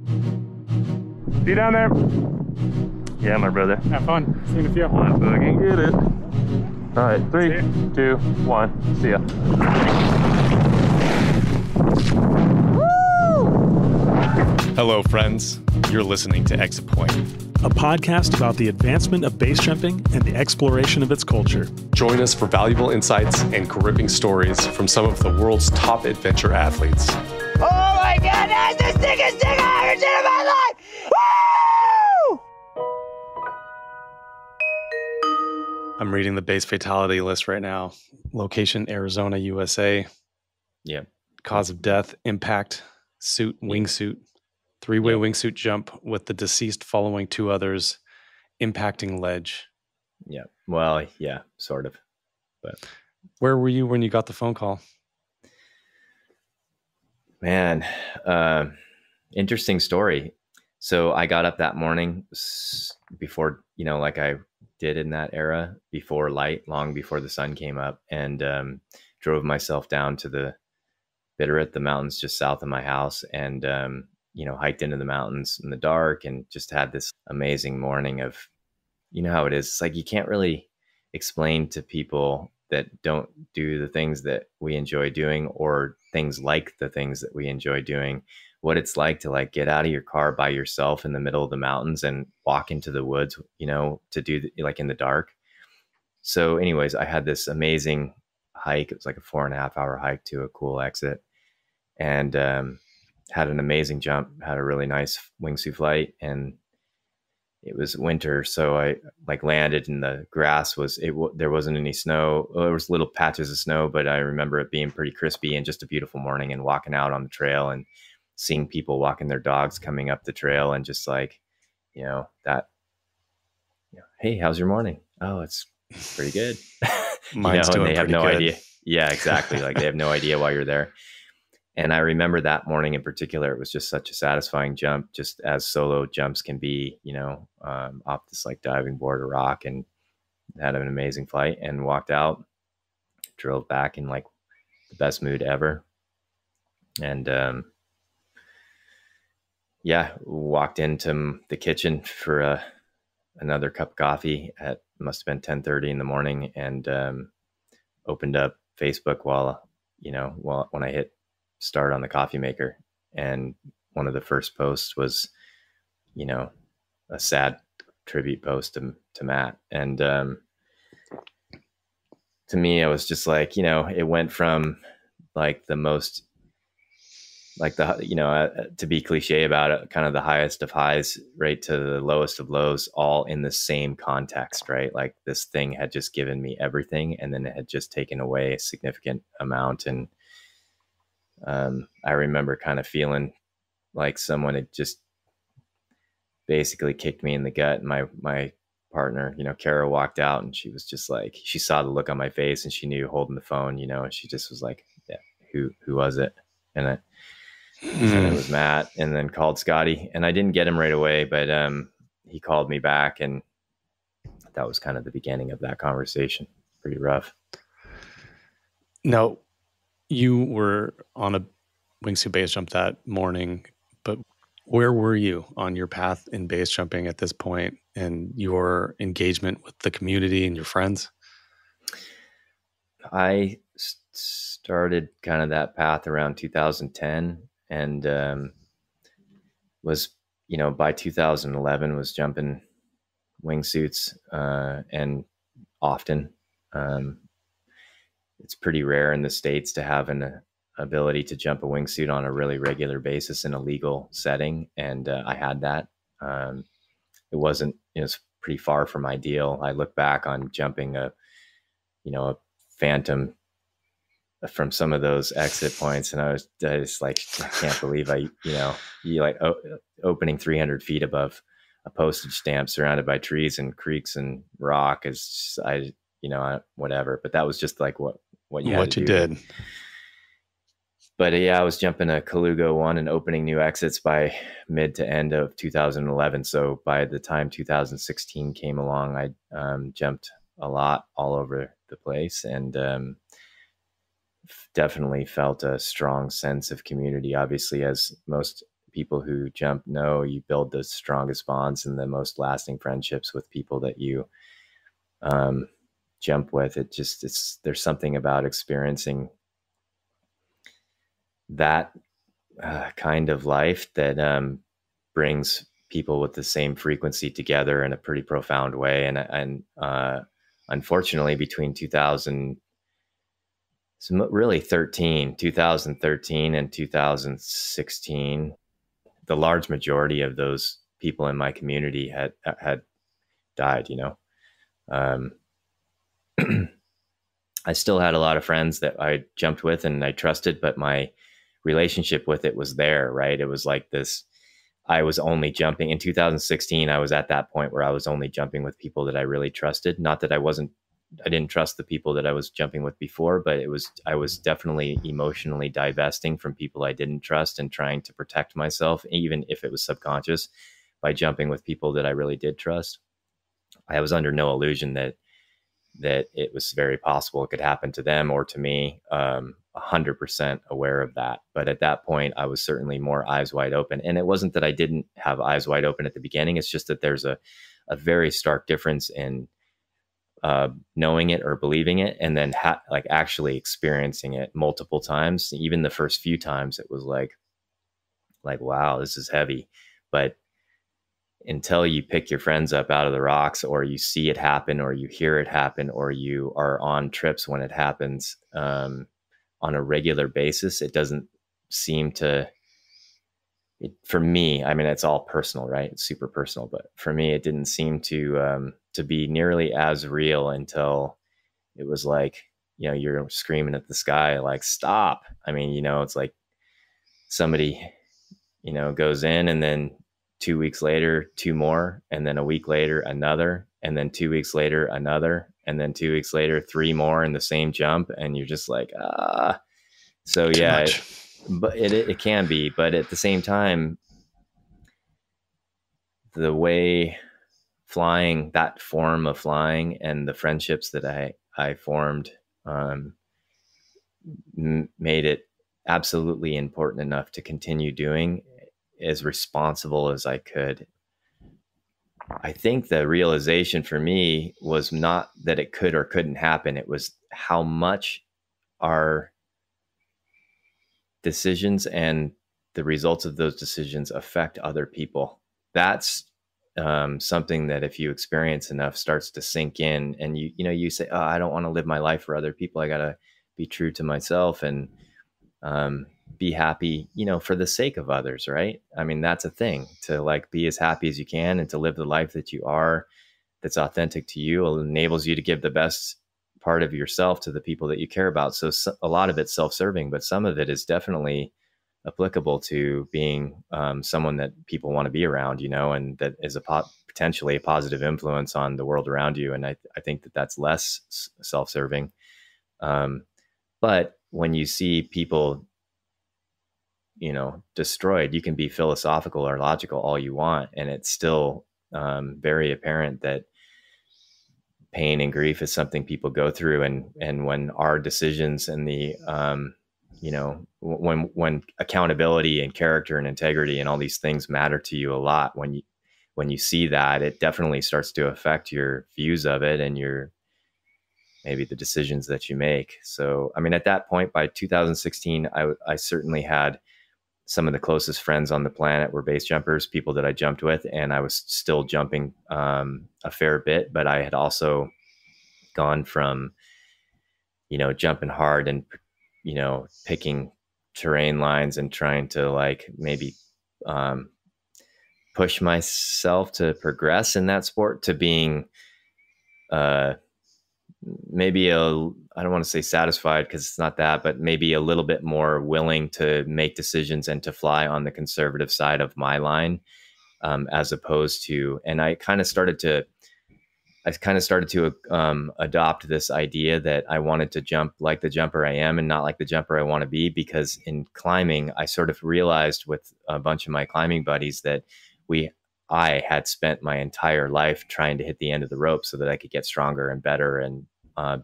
See you down there. Yeah, my brother. Have fun. See you in a few. One fucking get it. All right, 3, 2, 1. See ya. Hello, friends. You're listening to Exit Point, a podcast about the advancement of base jumping and the exploration of its culture. Join us for valuable insights and gripping stories from some of the world's top adventure athletes. Oh my goodness, the sickest thing I ever did in my life! Woo! I'm reading the base fatality list right now. Location, Arizona, USA. Yep. Cause of death, impact, suit, wingsuit. 3-way wingsuit jump with the deceased following 2 others, impacting ledge. Yeah. Well, yeah, sort of. But where were you when you got the phone call? Man, interesting story. So I got up that morning before, like I did in that era, before light, long before the sun came up, and drove myself down to the Bitterroot, the mountains just south of my house, and hiked into the mountains in the dark and just had this amazing morning of, how it is. It's like you can't really explain to people that don't do the things that we enjoy doing, or things like the things that we enjoy doing, what it's like to get out of your car by yourself in the middle of the mountains and walk into the woods, to do in the dark. So anyways, I had this amazing hike. It was like a 4.5 hour hike to a cool exit, and had an amazing jump, had a really nice wingsuit flight, and it was winter. So I landed, and the grass there wasn't any snow. Well, there was little patches of snow, but I remember it being pretty crispy and just a beautiful morning, and walking out on the trail and seeing people walking their dogs coming up the trail, and just hey, how's your morning? Oh, it's pretty good. Mine's doing and they have pretty no good. idea. Yeah, exactly. They have no idea why you're there. And I remember that morning in particular, it was just such a satisfying jump, just as solo jumps can be, off this diving board or rock, and had an amazing flight, and walked out, drove back in the best mood ever. And walked into the kitchen for another cup of coffee at, must have been 10:30 in the morning, and opened up Facebook when I hit start on the coffee maker, and one of the first posts was a sad tribute post to Matt, and to me, I was just it went from the most to be cliche about it, kind of the highest of highs right to the lowest of lows, all in the same context, right? This thing had just given me everything, and then it had just taken away a significant amount. And I remember kind of feeling like someone had just basically kicked me in the gut. And my partner, Kara, walked out, and she was just she saw the look on my face, and she knew holding the phone, and she just was like, yeah, who was it? And it was Matt, and then called Scotty, and I didn't get him right away, but he called me back, and that was kind of the beginning of that conversation. Pretty rough. Now, you were on a wingsuit base jump that morning, but where were you on your path in base jumping at this point, and your engagement with the community and your friends? I started kind of that path around 2010, and was, by 2011 was jumping wingsuits, and often. It's pretty rare in the States to have an ability to jump a wingsuit on a really regular basis in a legal setting. And I had that. It wasn't, it's pretty far from ideal. I look back on jumping a Phantom from some of those exit points, and I just I can't believe opening 300 feet above a postage stamp surrounded by trees and creeks and rock is just, whatever. But that was just what you did. But yeah, I was jumping a Kaluga one and opening new exits by mid to end of 2011. So by the time 2016 came along, I jumped a lot all over the place, and definitely felt a strong sense of community. Obviously, as most people who jump know you build the strongest bonds and the most lasting friendships with people that you jump with. There's something about experiencing that kind of life that brings people with the same frequency together in a pretty profound way. And unfortunately, between 2013 and 2016, the large majority of those people in my community had died, you know. I still had a lot of friends that I jumped with and I trusted, but my relationship with it was there, right? It was like this, I was only jumping in 2016. I was at that point where I was only jumping with people that I really trusted. Not that I didn't trust the people that I was jumping with before, but I was definitely emotionally divesting from people I didn't trust and trying to protect myself, even if it was subconscious, by jumping with people that I really did trust. I was under no illusion that it was very possible it could happen to them or to me. 100% aware of that. But at that point, I was certainly more eyes wide open. And it wasn't that I didn't have eyes wide open at the beginning. It's just that there's a very stark difference in knowing it or believing it, and then like actually experiencing it multiple times. Even the first few times, it was like, wow, this is heavy. But until you pick your friends up out of the rocks, or you see it happen, or you hear it happen, or you are on trips when it happens on a regular basis, it doesn't seem to, for me, I mean, it's all personal, right? It's super personal, but for me, it didn't seem to be nearly as real until it was like, you know, you're screaming at the sky, like, stop. I mean, you know, it's like somebody, you know, goes in, and then 2 weeks later, 2 more, and then a week later, another, and then 2 weeks later, another, and then 2 weeks later, 3 more in the same jump. And you're just like, so yeah, but it can be, but at the same time, the way flying, that form of flying, and the friendships that I formed, made it absolutely important enough to continue doing as responsible as I could. I think the realization for me was not that it could or couldn't happen. It was how much our decisions and the results of those decisions affect other people. That's something that if you experience enough starts to sink in, and you say, oh, I don't want to live my life for other people. I got to be true to myself and be happy, you know, for the sake of others, right? I mean, that's a thing, to like be as happy as you can and to live the life that you are, that's authentic to you. It enables you to give the best part of yourself to the people that you care about. So a lot of it's self-serving, but some of it is definitely applicable to being someone that people want to be around, you know, and that is potentially a positive influence on the world around you. And I think that that's less self-serving. But when you see people, you know, destroyed, you can be philosophical or logical all you want, and it's still very apparent that pain and grief is something people go through. And when our decisions and the you know, when accountability and character and integrity and all these things matter to you a lot, when you see that, it definitely starts to affect your views of it and maybe the decisions that you make. So, I mean, at that point, by 2016, I certainly had some of the closest friends on the planet were base jumpers, people that I jumped with, and I was still jumping a fair bit, but I had also gone from, you know, jumping hard and, you know, picking terrain lines and trying to like maybe push myself to progress in that sport, to being maybe I don't want to say satisfied, because it's not that, but maybe a little bit more willing to make decisions and to fly on the conservative side of my line, as opposed to, and I kind of started to adopt this idea that I wanted to jump like the jumper I am and not like the jumper I want to be, because in climbing, I sort of realized with a bunch of my climbing buddies that I had spent my entire life trying to hit the end of the rope so that I could get stronger and better and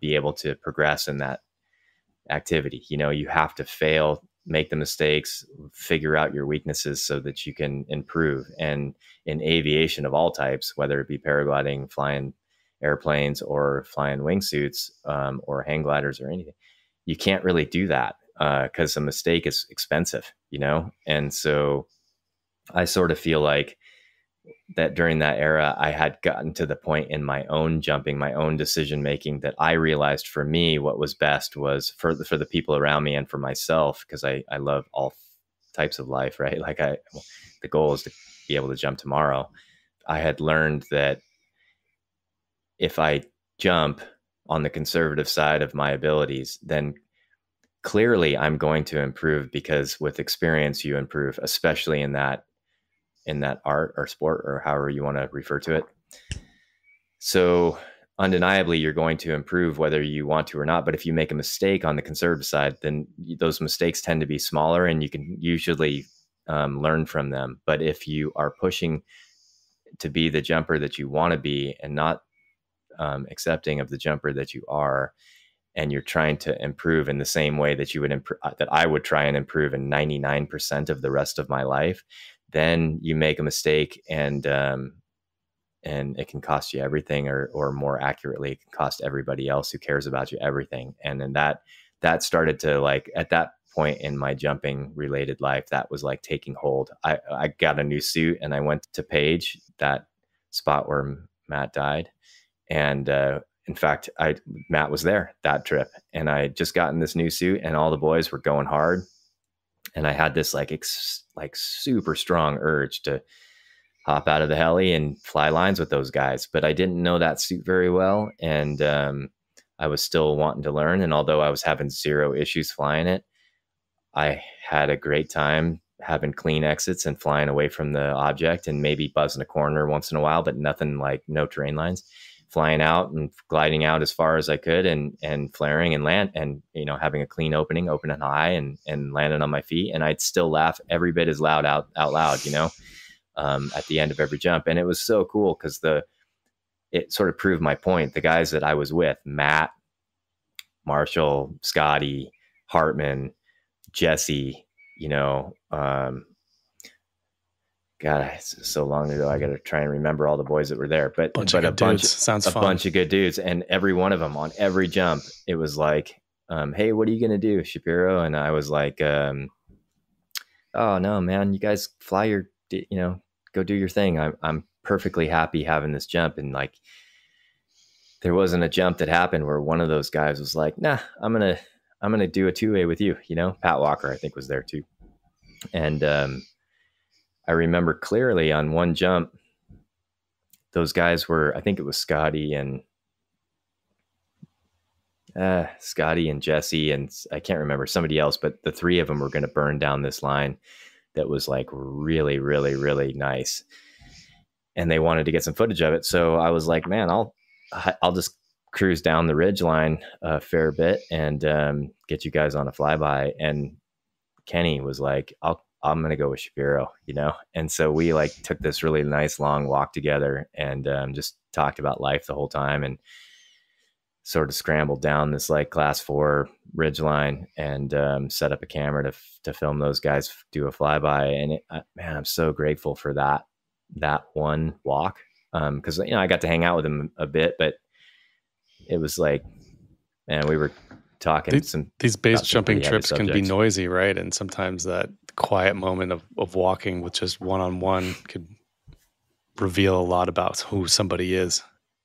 be able to progress in that activity. You know, you have to fail make the mistakes, figure out your weaknesses so that you can improve. And in aviation of all types, whether it be paragliding, flying airplanes, or flying wingsuits, or hang gliders or anything, you can't really do that because a mistake is expensive, you know? And so I sort of feel like that during that era, I had gotten to the point in my own jumping, my own decision making, that I realized for me what was best was for the people around me and for myself, because I love all types of life, right? Like the goal is to be able to jump tomorrow. I had learned that if I jump on the conservative side of my abilities, then clearly I'm going to improve, because with experience you improve, especially in that art or sport or however you want to refer to it. So undeniably you're going to improve whether you want to or not. But if you make a mistake on the conservative side, then those mistakes tend to be smaller and you can usually learn from them. But if you are pushing to be the jumper that you want to be and not accepting of the jumper that you are, and you're trying to improve in the same way that you would that I would try and improve in 99% of the rest of my life, then you make a mistake and it can cost you everything, or more accurately, it can cost everybody else who cares about you everything. And then that started to, like, at that point in my jumping related life, that was like taking hold. I got a new suit and I went to Page, that spot where Matt died. And in fact, Matt was there that trip, and I had just gotten this new suit and all the boys were going hard. And I had this like super strong urge to hop out of the heli and fly lines with those guys. But I didn't know that suit very well. And I was still wanting to learn. And although I was having zero issues flying it, I had a great time having clean exits and flying away from the object, and maybe buzzing a corner once in a while, but nothing like no terrain lines. Flying out and gliding out as far as I could, and flaring and land, and, you know, having a clean opening high and landing on my feet. And I'd still laugh every bit as loud out loud, you know, at the end of every jump. And it was so cool because it sort of proved my point. The guys that I was with, Matt, Marshall, Scotty, Hartman, Jesse, you know, God, it's so long ago. I got to try and remember all the boys that were there, but a bunch of good dudes. And every one of them on every jump, it was like, hey, what are you going to do, Shapiro? And I was like, oh no, man, you guys fly go do your thing. I'm perfectly happy having this jump. And like, there wasn't a jump that happened where one of those guys was like, nah, I'm going to do a 2-way with you. You know, Pat Walker, I think, was there too. And, I remember clearly on one jump, those guys were, I think it was Scotty and Jesse, and I can't remember somebody else, but the three of them were going to burn down this line that was like really, really, really nice. And they wanted to get some footage of it. So I was like, man, I'll just cruise down the ridge line a fair bit and get you guys on a flyby. And Kenny was like, I'm going to go with Shapiro, you know? And so we like took this really nice long walk together and just talked about life the whole time, and sort of scrambled down this like class 4 ridge line and set up a camera to film those guys do a flyby. And man, I'm so grateful for that one walk. Cause, you know, I got to hang out with him a bit, but it was like, man, we were talking these base jumping trips can be noisy, right? And sometimes that quiet moment of walking with just one-on-one could reveal a lot about who somebody is,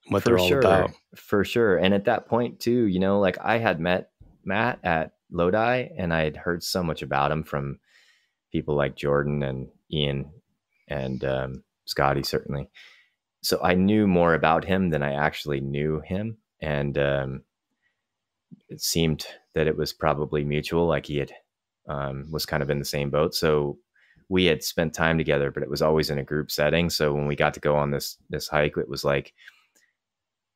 what they're all about. For sure. And at that point too, you know, like I had met Matt at Lodi, and I had heard so much about him from people like Jordan and Ian and Scotty, certainly. So I knew more about him than I actually knew him. And it seemed that it was probably mutual, like he had was kind of in the same boat. So we had spent time together, but it was always in a group setting. So when we got to go on this hike, it was like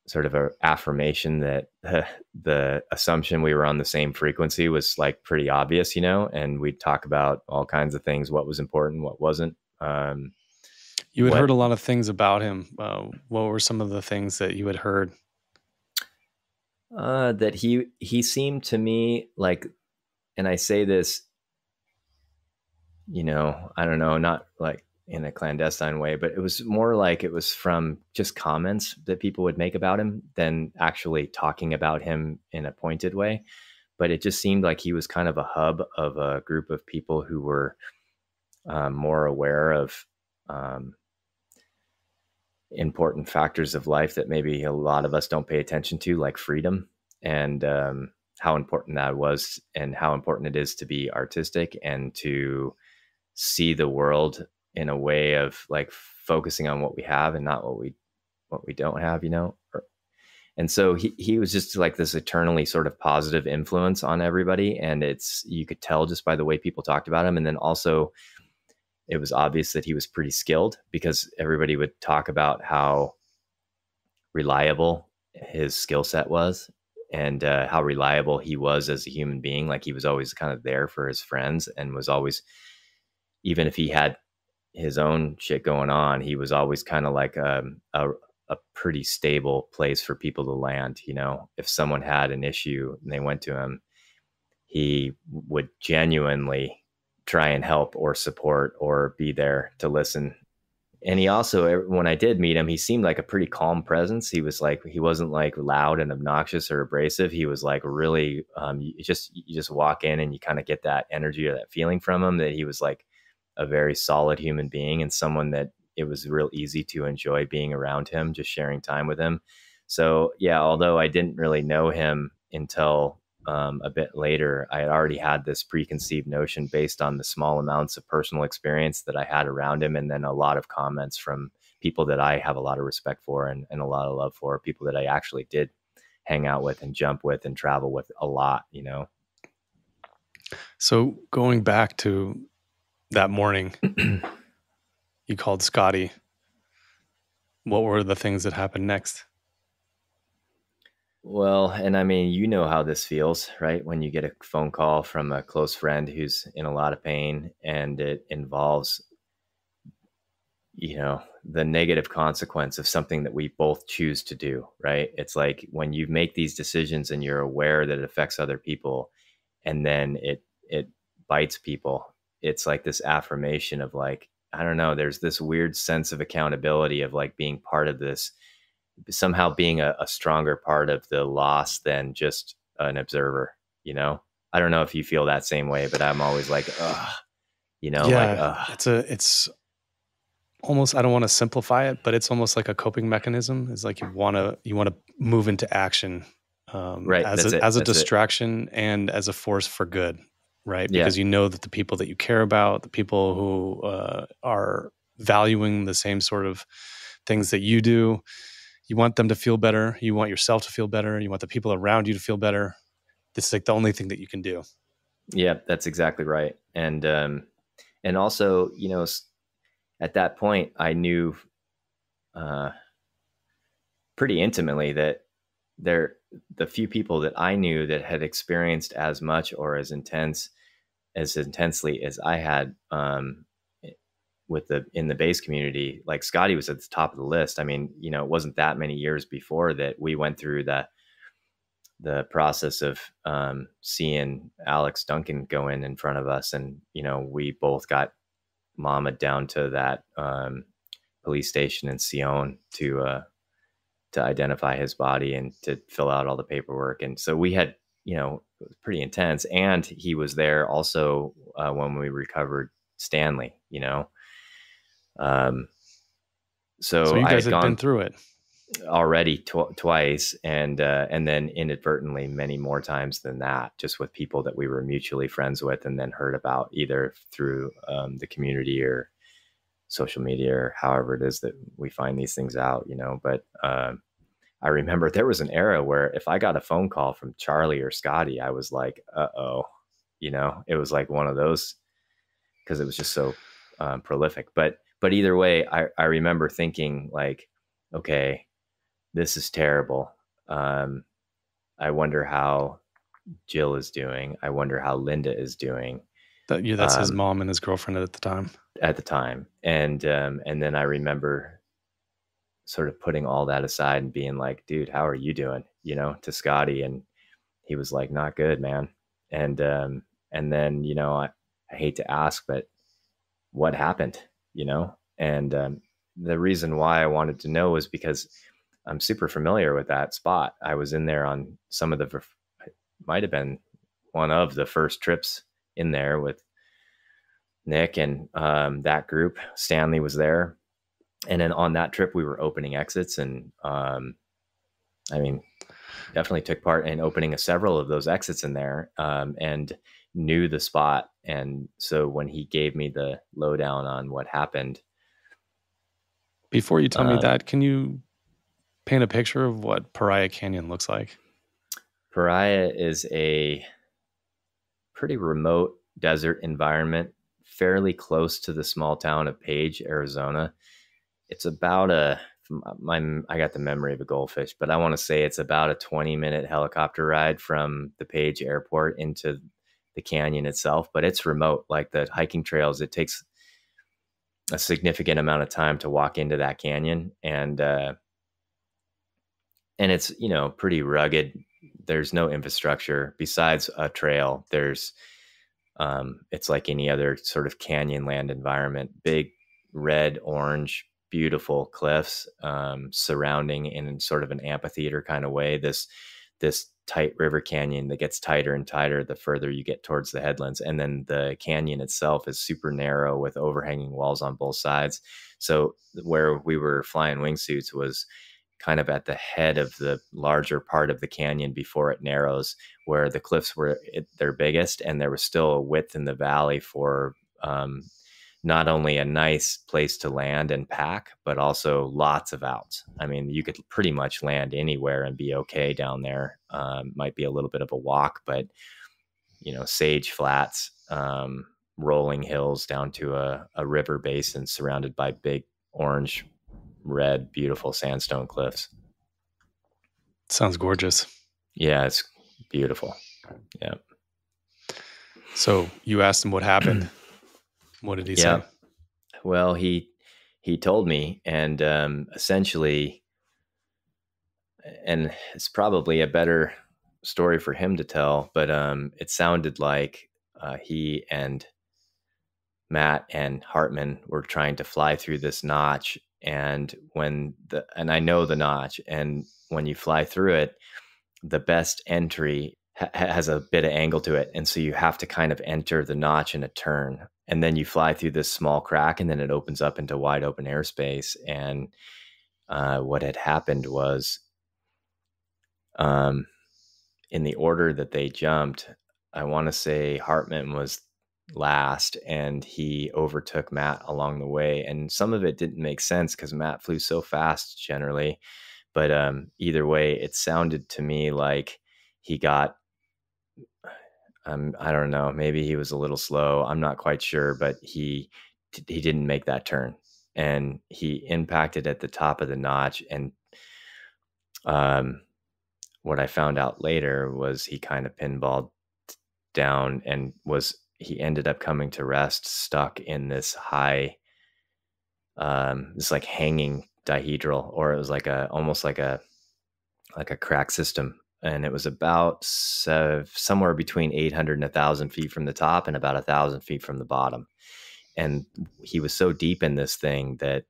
sort of an affirmation that the assumption we were on the same frequency was like pretty obvious, you know, and we'd talk about all kinds of things, what was important, what wasn't. You had heard a lot of things about him. What were some of the things that you had heard? That he seemed to me like, and I say this you know, I don't know, not like in a clandestine way, but it was more like it was from just comments that people would make about him than actually talking about him in a pointed way. But it just seemed like he was kind of a hub of a group of people who were more aware of important factors of life that maybe a lot of us don't pay attention to, like freedom, and how important that was, and how important it is to be artistic and to see the world in a way of like focusing on what we have and not what we don't have, you know. And so he was just like this eternally sort of positive influence on everybody, and you could tell just by the way people talked about him. And then also it was obvious that he was pretty skilled, because everybody would talk about how reliable his skill set was, and how reliable he was as a human being. Like he was always kind of there for his friends, and was always, even if he had his own shit going on, he was always kind of like a pretty stable place for people to land. You know, if someone had an issue and they went to him, he would genuinely try and help or support or be there to listen. And he also, when I did meet him, he seemed like a pretty calm presence. He wasn't like loud and obnoxious or abrasive. He was like really, you just walk in and you kind of get that energy or that feeling from him, that he was like a very solid human being, and someone that it was real easy to enjoy being around him, just sharing time with him. So yeah, although I didn't really know him until a bit later, I had already had this preconceived notion based on the small amounts of personal experience that I had around him, and then a lot of comments from people that I have a lot of respect for and a lot of love for, people that I actually did hang out with and jump with and travel with a lot, you know. So going back to that morning, you called Scotty. What were the things that happened next? Well, and I mean, you know how this feels, right? When you get a phone call from a close friend who's in a lot of pain, and it involves, you know, the negative consequence of something that we both choose to do, right? It's like when you make these decisions and you're aware that it affects other people, and then it bites people. It's like this affirmation of like, I don't know, there's this weird sense of accountability of like being part of this, somehow being a stronger part of the loss than just an observer, you know? I don't know if you feel that same way, but I'm always like, ugh, you know, Yeah, like, ugh. it's almost, I don't want to simplify it, but it's almost like a coping mechanism. It's like you want to move into action, Right. as a distraction and as a force for good, right? Yeah. Because you know that the people that you care about, the people who are valuing the same sort of things that you do, you want them to feel better. You want yourself to feel better. You want the people around you to feel better. This is like the only thing that you can do. Yeah, that's exactly right. And also, you know, at that point, I knew pretty intimately that the few people that I knew that had experienced as much or as intensely as I had in the base community, like Scotty was at the top of the list. I mean, you know, it wasn't that many years before that we went through the process of seeing Alex Duncan go in front of us, and you know, we both got mama down to that police station in Sion to identify his body and to fill out all the paperwork. And so we had, you know, it was pretty intense. And he was there also when we recovered Stanley, you know. So you I guys had had gone been through it already twice, and then inadvertently many more times than that, just with people that we were mutually friends with, and then heard about either through the community or social media or however it is that we find these things out, you know. But I remember there was an era where if I got a phone call from Charlie or Scotty, I was like, uh-oh, you know, it was like one of those, because it was just so prolific. But either way, I remember thinking like, okay, this is terrible. I wonder how Jill is doing. I wonder how Linda is doing. That's his mom and his girlfriend at the time. And then I remember sort of putting all that aside and being like, dude, how are you doing? You know, to Scotty. And he was like, not good, man. And then, you know, I hate to ask, but what happened, and the reason why I wanted to know was because I'm super familiar with that spot. I was in there on some of the, might have been one of the first trips in there with Nick and that group. Stanley was there. And then on that trip, we were opening exits. And definitely took part in opening several of those exits in there, and knew the spot. And so when he gave me the lowdown on what happened. Before you tell me that, can you paint a picture of what Pariah Canyon looks like? Pariah is a pretty remote desert environment, fairly close to the small town of Page, Arizona. It's about I got the memory of a goldfish, but I want to say it's about a 20-minute helicopter ride from the Page airport into the canyon itself, but it's remote. Like the hiking trails, it takes a significant amount of time to walk into that canyon. And it's, pretty rugged. There's no infrastructure besides a trail. There's, it's like any other sort of canyon land environment, big red, orange, beautiful cliffs, surrounding in sort of an amphitheater kind of way, this tight river canyon that gets tighter and tighter the further you get towards the headlands. And then the canyon itself is super narrow with overhanging walls on both sides. So where we were flying wingsuits was kind of at the head of the larger part of the canyon before it narrows, where the cliffs were at their biggest, and there was still a width in the valley for not only a nice place to land and pack, but also lots of outs. I mean, you could pretty much land anywhere and be okay down there. Might be a little bit of a walk, but sage flats, rolling hills down to a river basin surrounded by big orange, red, beautiful sandstone cliffs. Sounds gorgeous. Yeah, it's beautiful. Yeah. So you asked him what happened. What did he say? Well, he told me, and essentially, and it's probably a better story for him to tell, but it sounded like he and Matt and Hartman were trying to fly through this notch, and and I know the notch, and when you fly through it, the best entry has a bit of angle to it. And so you have to kind of enter the notch in a turn, and then you fly through this small crack, and then it opens up into wide open airspace. And what had happened was, in the order that they jumped, I want to say Hartman was last, and he overtook Matt along the way. And some of it didn't make sense because Matt flew so fast generally. But either way, it sounded to me like he got, I don't know, maybe he was a little slow. I'm not quite sure, but he didn't make that turn, and he impacted at the top of the notch. And what I found out later was he kind of pinballed down, and he ended up coming to rest stuck in this high, this like hanging dihedral, or it was like almost like a crack system. And it was about somewhere between 800 and 1,000 feet from the top and about 1,000 feet from the bottom. And he was so deep in this thing that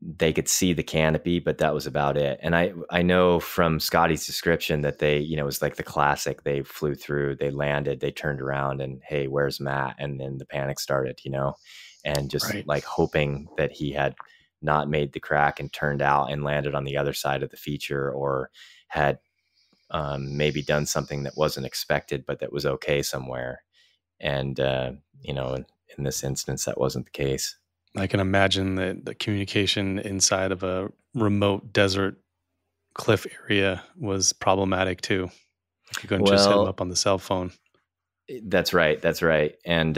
they could see the canopy, but that was about it. And I know from Scotty's description that they, it was like the classic, they flew through, they landed, they turned around, and hey, where's Matt? And then the panic started, and just like hoping that he had not made the crack and turned out and landed on the other side of the feature, or had maybe done something that wasn't expected, but that was okay somewhere. And, in this instance, that wasn't the case. I can imagine that the communication inside of a remote desert cliff area was problematic too. You couldn't just hit them up on the cell phone. That's right. And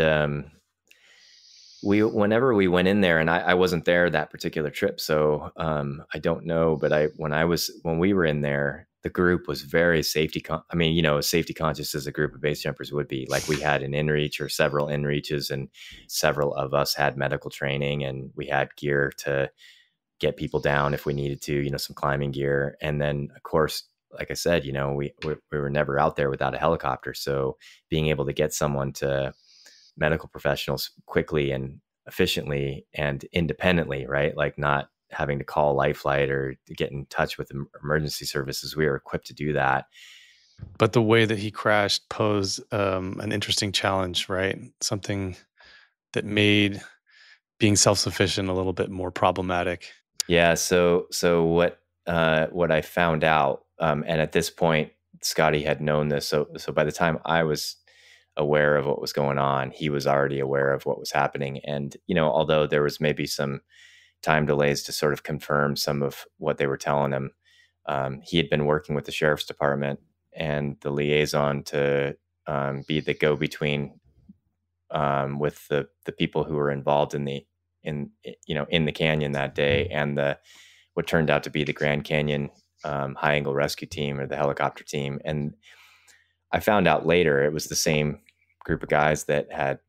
whenever we went in there, and I wasn't there that particular trip, so I don't know. But when we were in there, the group was very safety conscious as a group of base jumpers would be. Like, we had an inReach or several inReaches, and several of us had medical training, and we had gear to get people down if we needed to, some climbing gear. And then, of course, like I said, we were never out there without a helicopter. So being able to get someone to medical professionals quickly and efficiently and independently, right? Like not having to call Life Flight or to get in touch with emergency services. We were equipped to do that. But the way that he crashed posed an interesting challenge, right? Something that made being self-sufficient a little bit more problematic. Yeah. So what I found out, and at this point, Scotty had known this. So by the time I was aware of what was going on, he was already aware of what was happening. And, although there was maybe some time delays to sort of confirm some of what they were telling him, he had been working with the sheriff's department and the liaison to be the go-between with the people who were involved in the canyon that day, and what turned out to be the Grand Canyon high angle rescue team, or the helicopter team. And I found out later it was the same group of guys that had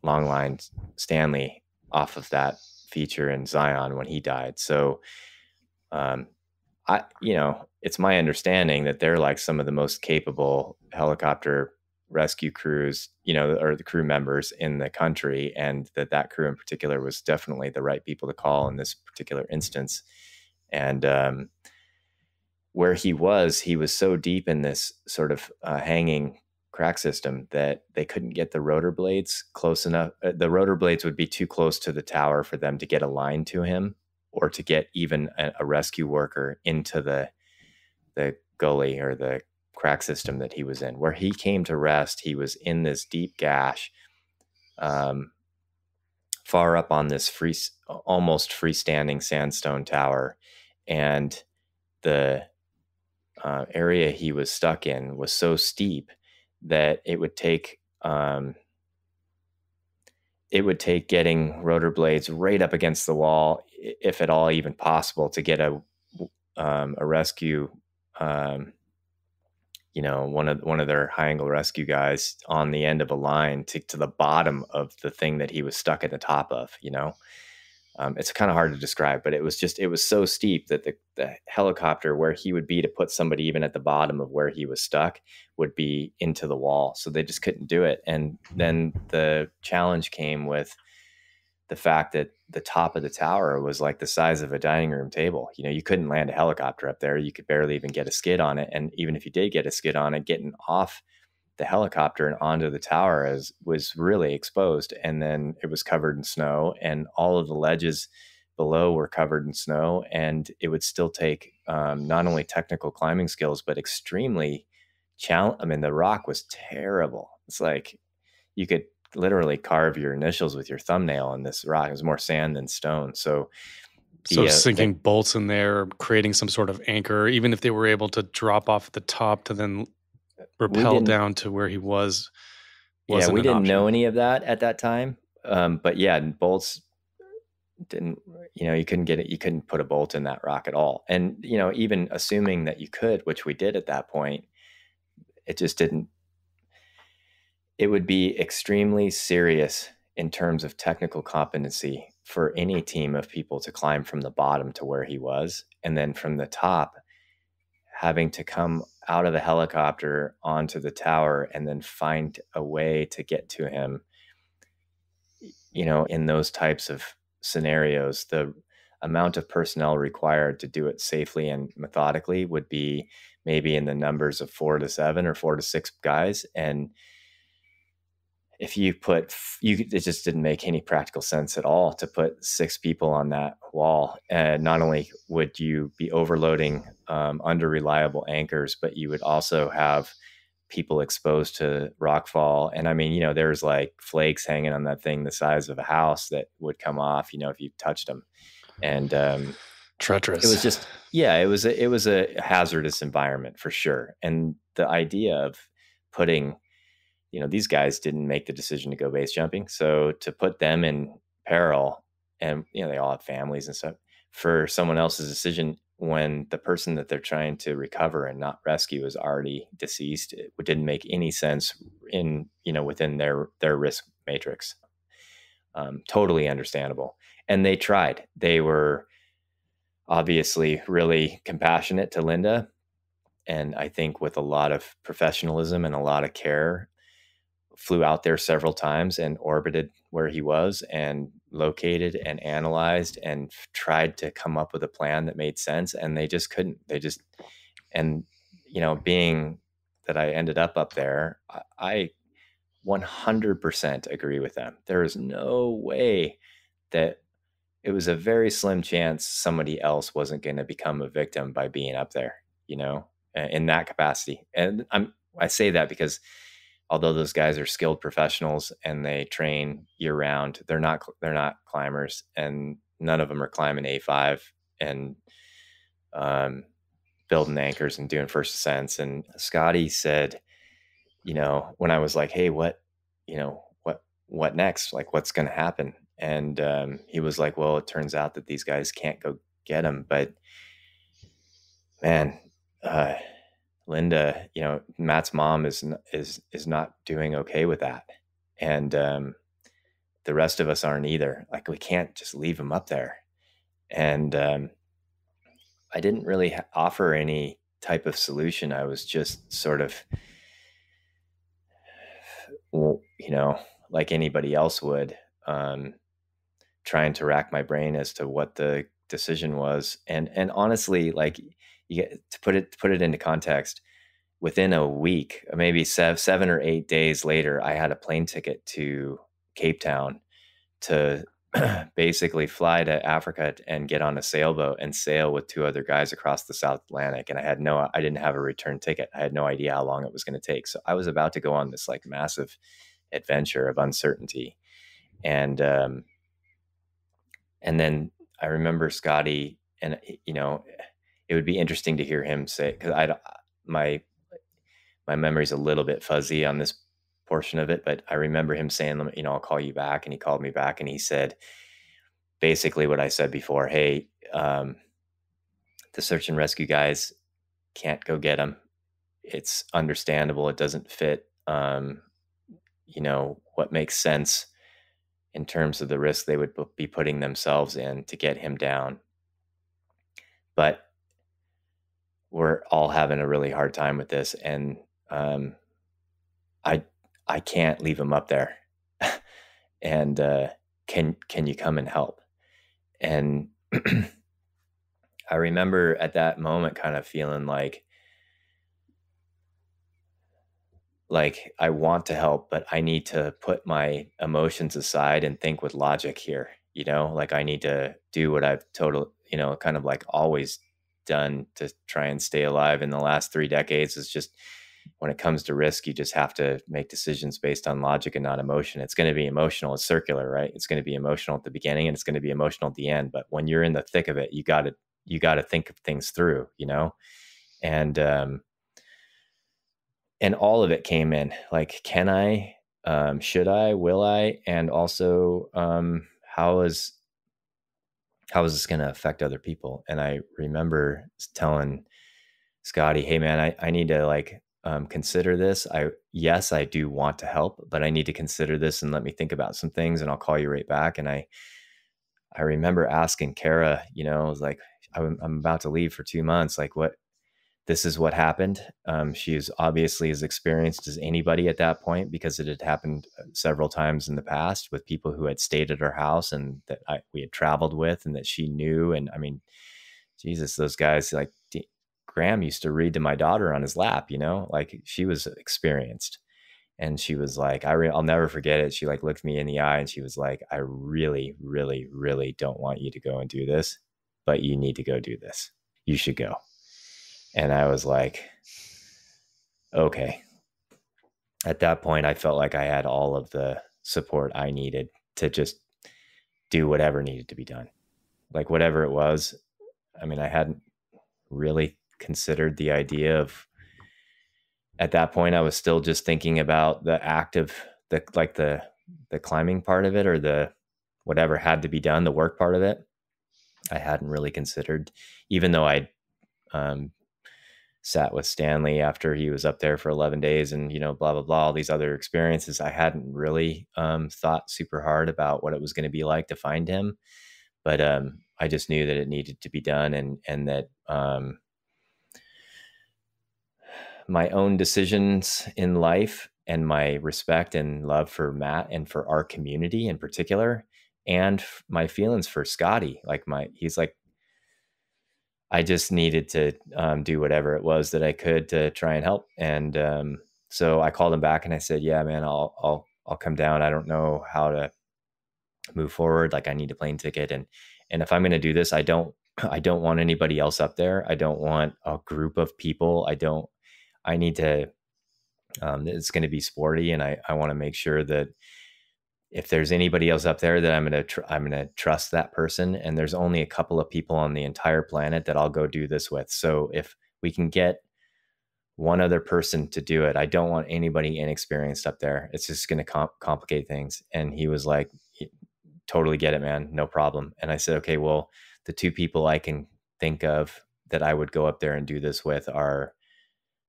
longlined Stanley off of that feature in Zion when he died. So it's my understanding that they're like some of the most capable helicopter rescue crews, or the crew members in the country, and that crew in particular was definitely the right people to call in this particular instance. And where he was so deep in this sort of hanging crack system that they couldn't get the rotor blades close enough. The rotor blades would be too close to the tower for them to get a line to him, or to get even a rescue worker into the gully or the crack system that he was in. Where he came to rest, he was in this deep gash, far up on this almost freestanding sandstone tower. And the area he was stuck in was so steep that it would take getting rotor blades right up against the wall, if at all even possible, to get a rescue, one of their high angle rescue guys on the end of a line to the bottom of the thing that he was stuck at the top of. It's kind of hard to describe, but it was so steep that the helicopter where he would be to put somebody even at the bottom of where he was stuck would be into the wall. So they just couldn't do it. And then the challenge came with the fact that the top of the tower was like the size of a dining room table. You couldn't land a helicopter up there. You could barely even get a skid on it. And even if you did get a skid on it, getting off the helicopter and onto the tower was really exposed. And then it was covered in snow, and all of the ledges below were covered in snow. And it would still take not only technical climbing skills, but extremely the rock was terrible. It's like you could literally carve your initials with your thumbnail in this rock. It was more sand than stone. So sinking bolts in there, creating some sort of anchor, even if they were able to drop off at the top to then rappel down to where he was. Yeah, we didn't know any of that at that time. But yeah, bolts didn't, you couldn't get it. You couldn't put a bolt in that rock at all. And, even assuming that you could, which we did at that point, it just didn't. It would be extremely serious in terms of technical competency for any team of people to climb from the bottom to where he was, and then from the top having to come out of the helicopter onto the tower and then find a way to get to him. In those types of scenarios, the amount of personnel required to do it safely and methodically would be maybe in the numbers of 4 to 7 or 4 to 6 guys. And if it just didn't make any practical sense at all to put 6 people on that wall. And not only would you be overloading under reliable anchors, but you would also have people exposed to rockfall. And there's like flakes hanging on that thing the size of a house that would come off, if you touched them. And treacherous. It was just, it was a hazardous environment for sure. And the idea of putting, these guys didn't make the decision to go base jumping. So to put them in peril, and, they all have families and stuff, for someone else's decision when the person that they're trying to recover and not rescue is already deceased, it didn't make any sense within their risk matrix. Totally understandable. And they tried. They were obviously really compassionate to Linda. And I think with a lot of professionalism and a lot of care flew out there several times and orbited where he was and located and analyzed and tried to come up with a plan that made sense. And they just couldn't. And, being that I ended up there, I 100% agree with them. There is no way that it was a very slim chance somebody else wasn't going to become a victim by being up there, in that capacity. And I say that because although those guys are skilled professionals and they train year round, they're not climbers, and none of them are climbing A5 and building anchors and doing first ascents. And Scotty said, when I was like, hey, what next? Like, what's going to happen? And he was like, well, it turns out that these guys can't go get him. But man, Linda, Matt's mom is not doing okay with that. And the rest of us aren't either. Like, we can't just leave him up there. And I didn't really offer any type of solution. I was just sort of, like anybody else would, trying to rack my brain as to what the decision was. And honestly, like, you get to put it into context, within a week, maybe 7 or 8 days later, I had a plane ticket to Cape Town to basically fly to Africa and get on a sailboat and sail with 2 other guys across the South Atlantic. And I didn't have a return ticket. I had no idea how long it was going to take. So I was about to go on this like massive adventure of uncertainty. And then I remember Scotty, and, it would be interesting to hear him say, because my memory's a little bit fuzzy on this portion of it, but I remember him saying, I'll call you back. And he called me back and he said basically what I said before. Hey, the search and rescue guys can't go get him. It's understandable. It doesn't fit, what makes sense in terms of the risk they would be putting themselves in to get him down. But we're all having a really hard time with this. And I can't leave him up there. And can you come and help? And I remember at that moment kind of feeling like I want to help, but I need to put my emotions aside and think with logic here. Like, I need to do what I've kind of like always done to try and stay alive in the last 3 decades, is just, when it comes to risk, you just have to make decisions based on logic and not emotion. It's going to be emotional. It's circular, right? It's going to be emotional at the beginning and it's going to be emotional at the end. But when you're in the thick of it, you got to think of things through, and all of it came in like, can I, should I, will I? And also, how is this going to affect other people? And I remember telling Scotty, hey man, I need to consider this. Yes, I do want to help, but I need to consider this and let me think about some things and I'll call you right back. And I remember asking Kara, I was like, I'm about to leave for 2 months. Like, this is what happened. She is obviously as experienced as anybody at that point, because it had happened several times in the past with people who had stayed at her house and that we had traveled with and that she knew. And I mean, Jesus, those guys, like Graham used to read to my daughter on his lap, like, she was experienced. And she was like, I'll never forget it. She looked me in the eye and she was like, I really, really, really don't want you to go and do this, but you need to go do this. You should go. And I was like, okay. At that point, I felt like I had all of the support I needed to just do whatever needed to be done. Like, whatever it was. I mean, I hadn't really considered the idea of, at that point, I was still just thinking about the act of the climbing part of it, or the whatever had to be done, the work part of it. I hadn't really considered, even though I'd sat with Stanley after he was up there for 11 days and, blah, blah, blah, all these other experiences. I hadn't really thought super hard about what it was going to be like to find him. But I just knew that it needed to be done, and that my own decisions in life and my respect and love for Matt and for our community in particular, and my feelings for Scotty. Like he's like, I just needed to do whatever it was that I could to try and help. And so I called him back and I said, yeah, man, I'll come down. I don't know how to move forward. Like I need a plane ticket. And if I'm going to do this, I don't want anybody else up there. I don't want a group of people. I need to, it's going to be sporty. And I want to make sure that if there's anybody else up there, that I'm going to trust that person. And there's only a couple of people on the entire planet that I'll go do this with. So if we can get one other person to do it, I don't want anybody inexperienced up there. It's just going to complicate things. And he was like, totally get it, man. No problem. And I said, okay, well, the two people I can think of that I would go up there and do this with are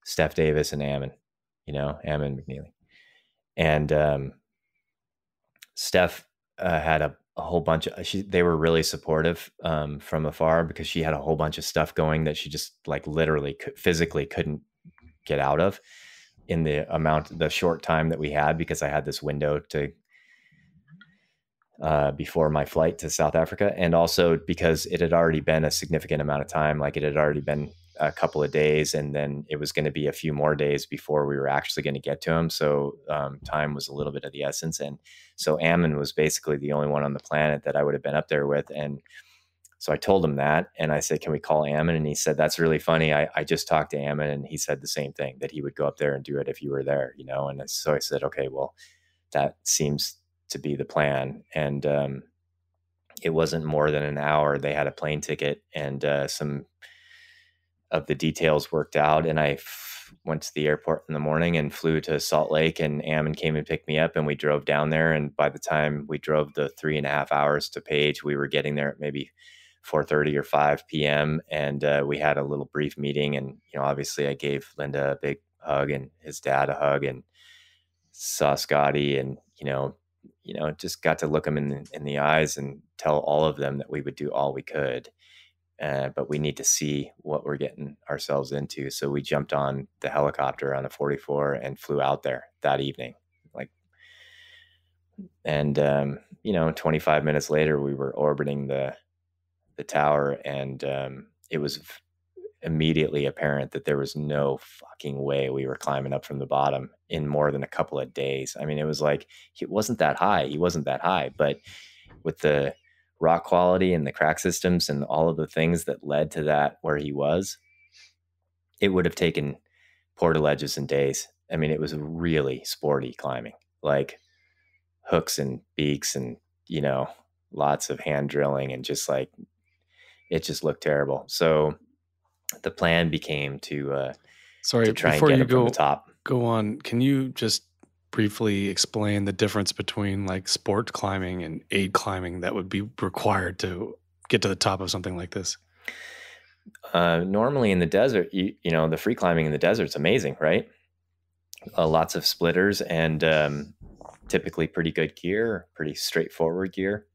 Steph Davis and Ammon, Ammon McNeely. And Steph had a whole bunch of, they were really supportive from afar, because she had a whole bunch of stuff going that she just like literally physically couldn't get out of in the short time that we had, because I had this window to before my flight to South Africa. And also because it had already been a significant amount of time, like it had already been a couple of days, and then it was going to be a few more days before we were actually going to get to him. So time was a little bit of the essence. And so Ammon was basically the only one on the planet that I would have been up there with. And so I told him that, and I said, can we call Ammon? And he said, that's really funny. I just talked to Ammon, and he said the same thing, that he would go up there and do it if you were there, And so I said, okay, well, that seems to be the plan. And it wasn't more than an hour. They had a plane ticket, and some of the details worked out. And I went to the airport in the morning and flew to Salt Lake, and Ammon came and picked me up, and we drove down there. And by the time we drove the 3.5 hours to Page, we were getting there at maybe 4:30 or 5 p.m. And we had a little brief meeting. And, obviously I gave Linda a big hug and his dad a hug, and saw Scotty, and, just got to look them in the eyes and tell all of them that we would do all we could. But we need to see what we're getting ourselves into. So we jumped on the helicopter on a 44 and flew out there that evening. 25 minutes later, we were orbiting the tower, and it was immediately apparent that there was no fucking way we were climbing up from the bottom in more than a couple of days. I mean, it was like, it wasn't that high. He wasn't that high, but with the rock quality and the crack systems and all of the things that led to that where he was, it would have taken portaledges and days. I mean, it was really sporty climbing, like hooks and beaks and, lots of hand drilling, and just like, it just looked terrible. So the plan became to try and get him from the top. Go on. Can you just briefly explain the difference between like sport climbing and aid climbing that would be required to get to the top of something like this? Normally in the desert, the free climbing in the desert is amazing, right? Lots of splitters, and typically pretty good gear, pretty straightforward gear,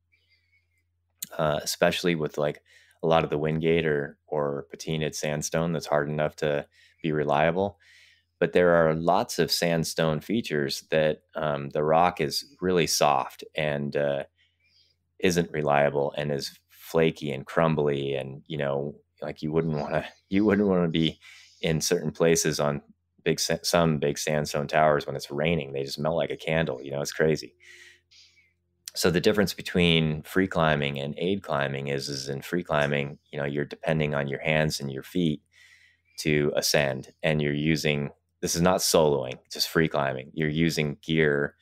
especially with like a lot of the Wingate or patinaed sandstone that's hard enough to be reliable. But there are lots of sandstone features that the rock is really soft and isn't reliable, and is flaky and crumbly, and like you wouldn't want to be in certain places on some big sandstone towers when it's raining. They just melt like a candle. It's crazy. So the difference between free climbing and aid climbing is in free climbing, you're depending on your hands and your feet to ascend, and this is not soloing, just free climbing. You're using gear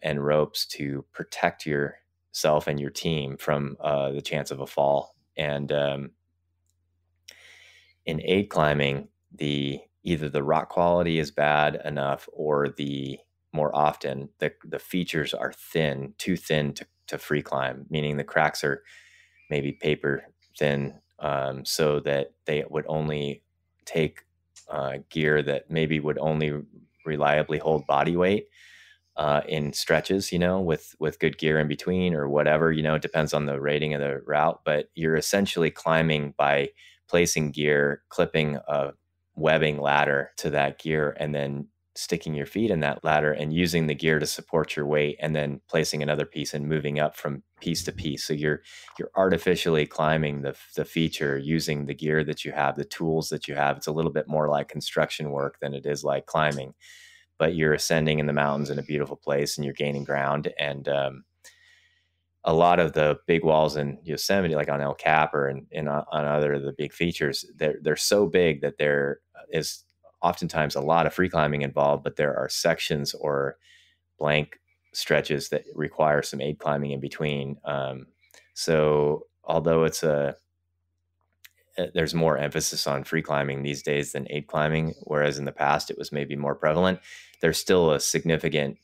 and ropes to protect yourself and your team from the chance of a fall. And in aid climbing, either the rock quality is bad enough, or more often the features are too thin to free climb, meaning the cracks are maybe paper thin, so that they would only take gear that maybe would only reliably hold body weight in stretches, with good gear in between or whatever, it depends on the rating of the route. But you're essentially climbing by placing gear, clipping a webbing ladder to that gear, and then sticking your feet in that ladder and using the gear to support your weight, and then placing another piece and moving up from piece to piece. So you're artificially climbing the feature using the gear that you have, the tools that you have. It's a little bit more like construction work than it is like climbing, but you're ascending in the mountains in a beautiful place and you're gaining ground. And a lot of the big walls in Yosemite, like on El Cap or on other of the big features, they're so big that there is oftentimes a lot of free climbing involved, but there are sections or blank stretches that require some aid climbing in between. So although there's more emphasis on free climbing these days than aid climbing, whereas in the past it was maybe more prevalent, there's still a significant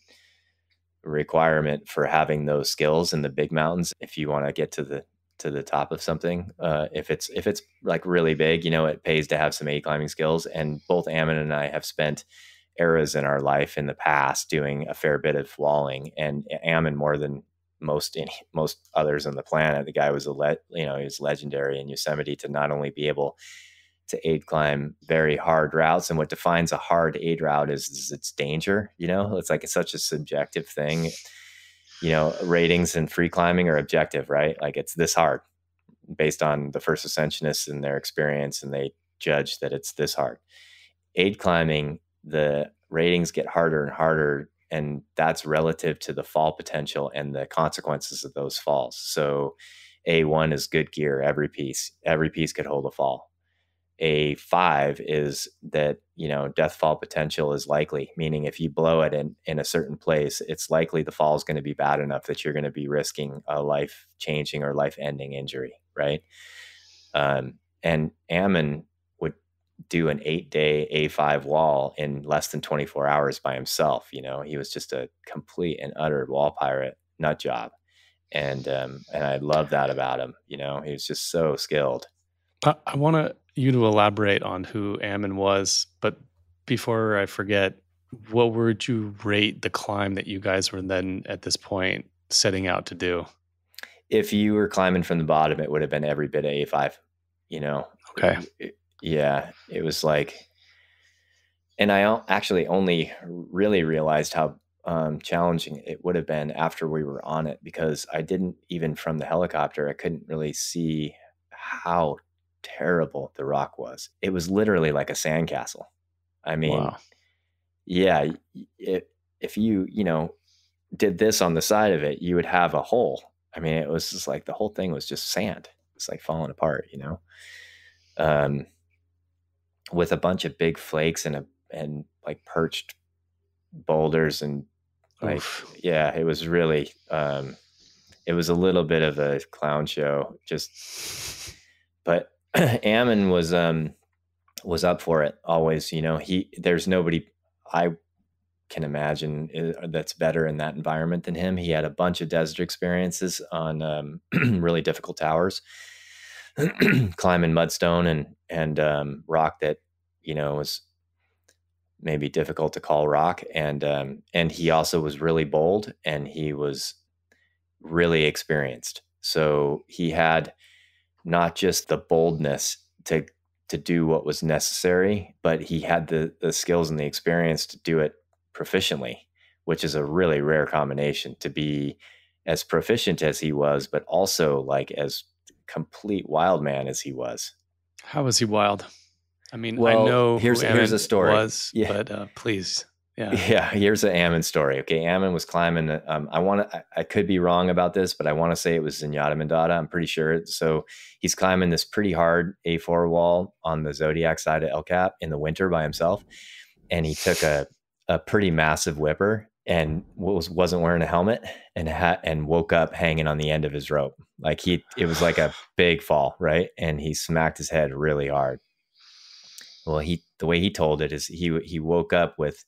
requirement for having those skills in the big mountains if you want to get to the top of something. If it's like really big, it pays to have some aid climbing skills. And both Ammon and I have spent eras in our life in the past doing a fair bit of walling, and Ammon more than most others on the planet. The guy was he was legendary in Yosemite to not only be able to aid climb very hard routes. And what defines a hard aid route is its danger. It's such a subjective thing. Ratings in free climbing are objective, right? Like it's this hard based on the first ascensionists and their experience, and they judge that it's this hard. Aid climbing, the ratings get harder and harder, and that's relative to the fall potential and the consequences of those falls. So A1 is good gear. Every piece could hold a fall. A5 is that, death fall potential is likely, meaning if you blow it in a certain place, it's likely the fall is going to be bad enough that you're going to be risking a life-changing or life-ending injury, right? And Ammon would do an 8-day A5 wall in less than 24 hours by himself. He was just a complete and utter wall pirate nut job. And I love that about him. He was just so skilled. I want you to elaborate on who Ammon was, but before I forget, what would you rate the climb that you guys were then at this point setting out to do? If you were climbing from the bottom, it would have been every bit of A5, Okay. It was like, and I actually only really realized how challenging it would have been after we were on it, because I didn't, even from the helicopter, I couldn't really see how terrible the rock was. It was literally like a sandcastle. I mean, wow. Yeah, if you did this on the side of it, you would have a hole. I mean, it was just like the whole thing was just sand. It's like falling apart, with a bunch of big flakes and like perched boulders and like, oof. Yeah, it was really, it was a little bit of a clown show, but Ammon was up for it always. There's nobody I can imagine that's better in that environment than him. He had a bunch of desert experiences on really difficult towers, climbing mudstone and rock that was maybe difficult to call rock, and he also was really bold, and he was really experienced. So he had not just the boldness to do what was necessary, but he had the skills and the experience to do it proficiently, which is a really rare combination, to be as proficient as he was, but also like as complete wild man as he was. How was he wild? I mean, well, I know here's a story. But please. Yeah, here's an Ammon story. Okay, Ammon was climbing. I could be wrong about this, but I want to say it was Zenyatta Mandata. I'm pretty sure. So he's climbing this pretty hard A4 wall on the Zodiac side of El Cap in the winter by himself, and he took a pretty massive whipper and wasn't wearing a helmet and woke up hanging on the end of his rope. Like it was like a big fall, right? And he smacked his head really hard. Well, the way he told it is he woke up with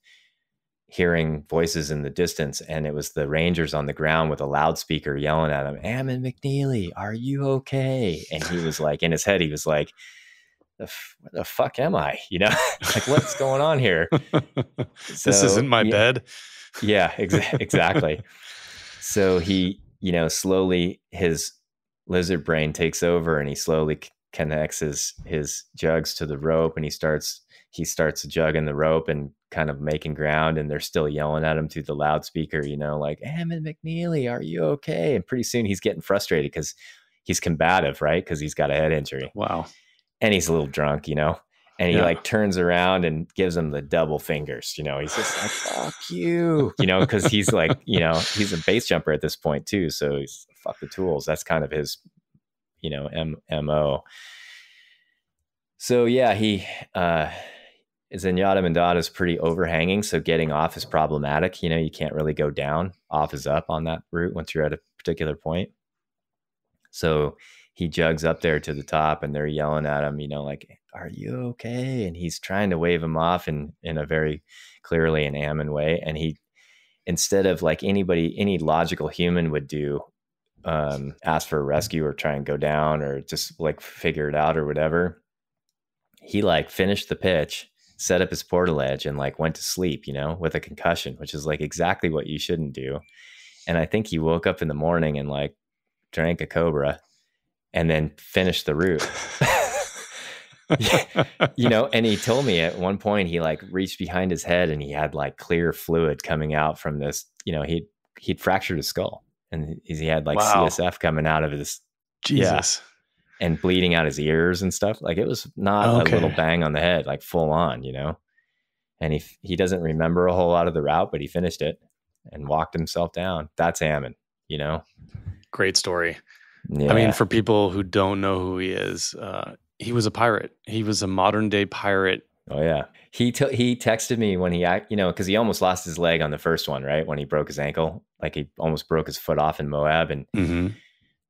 hearing voices in the distance, and it was the rangers on the ground with a loudspeaker yelling at him, "Ammon McNeely, are you okay?" And he was like, in his head, he was like, where the fuck am I? Like, what's going on here? This isn't my bed. Yeah, exactly. So he, slowly his lizard brain takes over, and he slowly connects his jugs to the rope, and he starts jugging the rope and kind of making ground, and they're still yelling at him through the loudspeaker, you know, like, Ammon McNeely, are you okay? And pretty soon he's getting frustrated because he's combative, right? Because he's got a head injury. Wow. And he's a little drunk, you know, and he like turns around and gives him the double fingers, you know, he's just like, fuck you, you know, because he's like, you know, he's a base jumper at this point too. So he's fuck the tools. That's kind of his, you know, MO. So yeah, his Zenyatta Mandata is pretty overhanging. So getting off is problematic. You know, you can't really go down. Off is up on that route once you're at a particular point. So he jugs up there to the top and they're yelling at him, you know, like, are you okay? And he's trying to wave him off in a very clearly an Ammon way. And he, instead of like any logical human would do, ask for a rescue or try and go down or just like figure it out or whatever, he like finished the pitch, set up his portal edge and like went to sleep, you know, with a concussion, which is like exactly what you shouldn't do. And I think he woke up in the morning and like drank a Cobra and then finished the route. You know, and he told me at one point he like reached behind his head and he had like clear fluid coming out from this, you know, he'd fractured his skull and he had like CSF coming out of his Jesus. And bleeding out his ears and stuff. Like it was not a little bang on the head, like full on, you know. And he doesn't remember a whole lot of the route, but he finished it and walked himself down. That's Ammon, you know. Great story. Yeah. I mean, for people who don't know who he is, he was a pirate. He was a modern day pirate. Oh yeah. He texted me when he, you know, because he almost lost his leg on the first one, right? When he broke his ankle, like he almost broke his foot off in Moab, and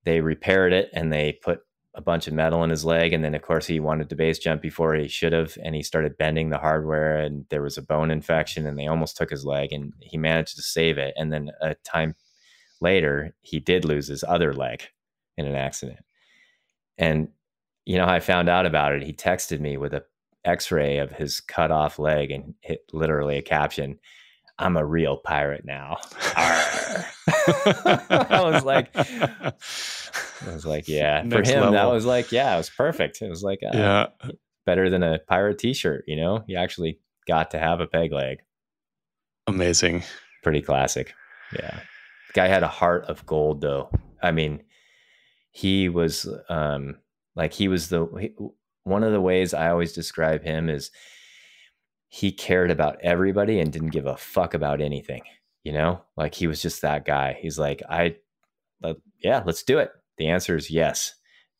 they repaired it and they put a bunch of metal in his leg. And then of course he wanted to base jump before he should have. And he started bending the hardware and there was a bone infection and they almost took his leg and he managed to save it. And then a time later, he did lose his other leg in an accident. And you know, I found out about it. He texted me with a x-ray of his cut off leg and hit literally a caption, "I'm a real pirate now." I was like, yeah. Next For him, level. that was like, yeah, it was perfect. It was like, better than a pirate t-shirt, you know? He actually got to have a peg leg. Amazing. Pretty classic. Yeah. The guy had a heart of gold though. I mean, he was one of the ways I always describe him is he cared about everybody and didn't give a fuck about anything, you know, like he was just that guy. He's like, yeah, let's do it. The answer is yes.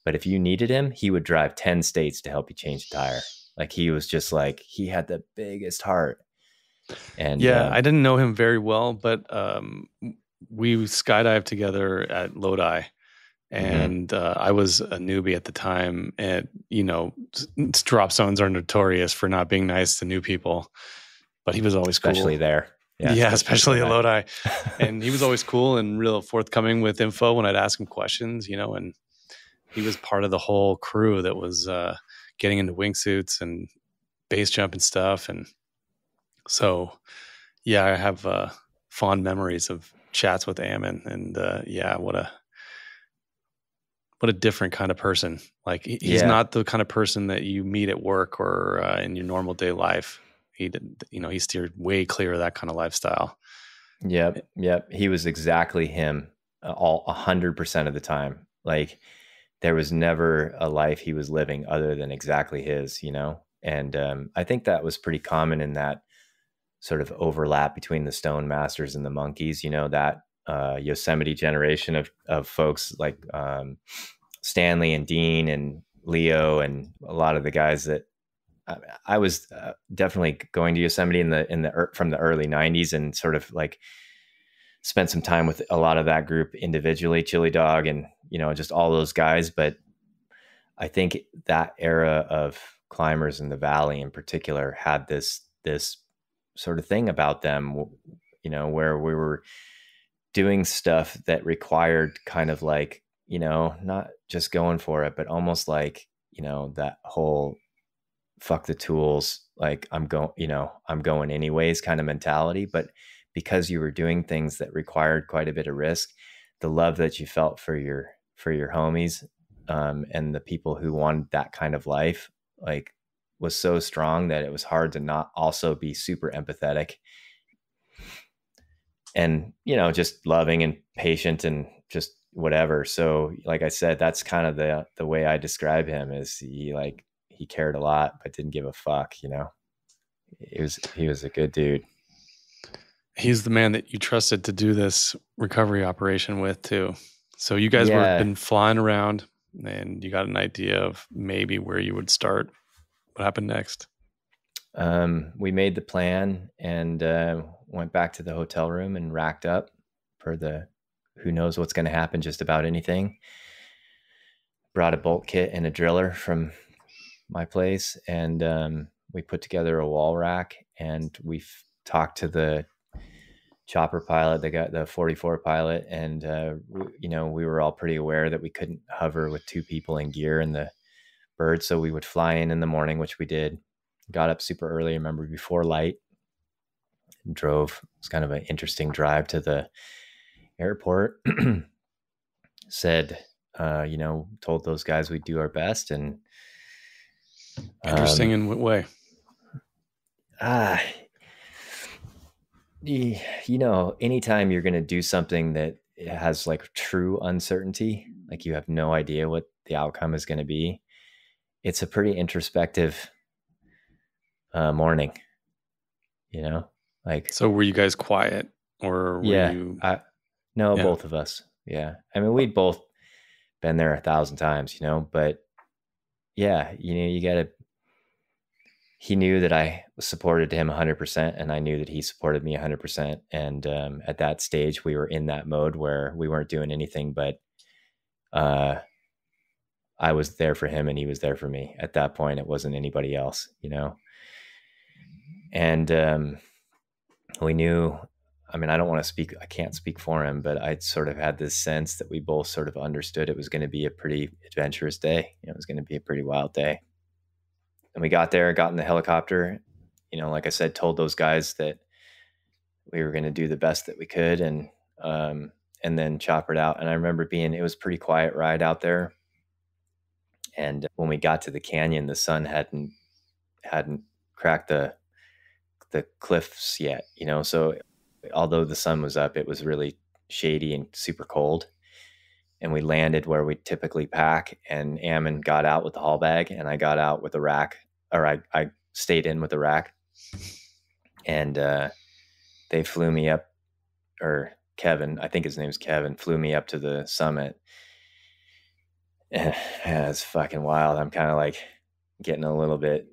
But if you needed him, he would drive 10 states to help you change the tire. Like he was just like, he had the biggest heart. And yeah, I didn't know him very well, but we skydived together at Lodi. And I was a newbie at the time. And, you know, drop zones are notorious for not being nice to new people. But he was always especially cool. There. Yeah, especially at Lodi. And he was always cool and real forthcoming with info when I'd ask him questions, you know, and he was part of the whole crew that was getting into wingsuits and base jump and stuff. And so, yeah, I have fond memories of chats with Ammon. And yeah, what a different kind of person. Like he's not the kind of person that you meet at work or in your normal day life. He did, you know, he steered way clear of that kind of lifestyle. Yep. He was exactly him 100% of the time. Like there was never a life he was living other than exactly his, you know? And I think that was pretty common in that sort of overlap between the Stone Masters and the Monkeys, you know, that Yosemite generation of folks like Stanley and Dean and Leo and a lot of the guys that I was definitely going to Yosemite from the early 90s and sort of like spent some time with a lot of that group individually, Chili Dog and, you know, just all those guys. But I think that era of climbers in the valley in particular had this sort of thing about them, you know, where we were doing stuff that required kind of like, you know, not just going for it, but almost like, you know, that whole fuck the tools, like I'm going anyways kind of mentality. But because you were doing things that required quite a bit of risk, the love that you felt for your homies and the people who wanted that kind of life, like was so strong that it was hard to not also be super empathetic and, you know, just loving and patient and just whatever. So like I said, that's kind of the way I describe him, is he cared a lot, but didn't give a fuck, you know. He was a good dude. He's the man that you trusted to do this recovery operation with too. So you guys were been flying around and you got an idea of maybe where you would start. What happened next? We made the plan and went back to the hotel room and racked up for the who knows what's going to happen, just about anything. Brought a bolt kit and a driller from my place, and we put together a wall rack, and we talked to the chopper pilot, the 44 pilot, and you know, we were all pretty aware that we couldn't hover with two people in gear in the bird, so we would fly in the morning, which we did. Got up super early, remember, before light, and drove. It was kind of an interesting drive to the airport. Said, you know, told those guys we'd do our best. And interesting in what way? You know, anytime you're going to do something that has like true uncertainty, like you have no idea what the outcome is going to be, it's a pretty introspective morning, you know, like. So were you guys quiet, or were you? No, yeah. Both of us. Yeah. I mean, we'd both been there 1,000 times, you know, but yeah, you know, he knew that I supported him 100%, and I knew that he supported me 100%. And at that stage, we were in that mode where we weren't doing anything, but I was there for him and he was there for me. At that point, it wasn't anybody else, you know. And we knew, I mean, I can't speak for him, but I sort of had this sense that we both sort of understood it was going to be a pretty adventurous day. You know, it was going to be a pretty wild day. And we got there, got in the helicopter, you know, like I said, told those guys that we were going to do the best that we could, and then choppered out. And I remember it was a pretty quiet ride out there. And when we got to the canyon, the sun hadn't cracked the cliffs yet, you know, so although the sun was up, it was really shady and super cold. And we landed where we typically pack, and Ammon got out with the haul bag, and I got out with the rack, or I stayed in with the rack. And they flew me up, or Kevin, I think his name's Kevin, flew me up to the summit. And man, it's fucking wild. I'm kind of like getting a little bit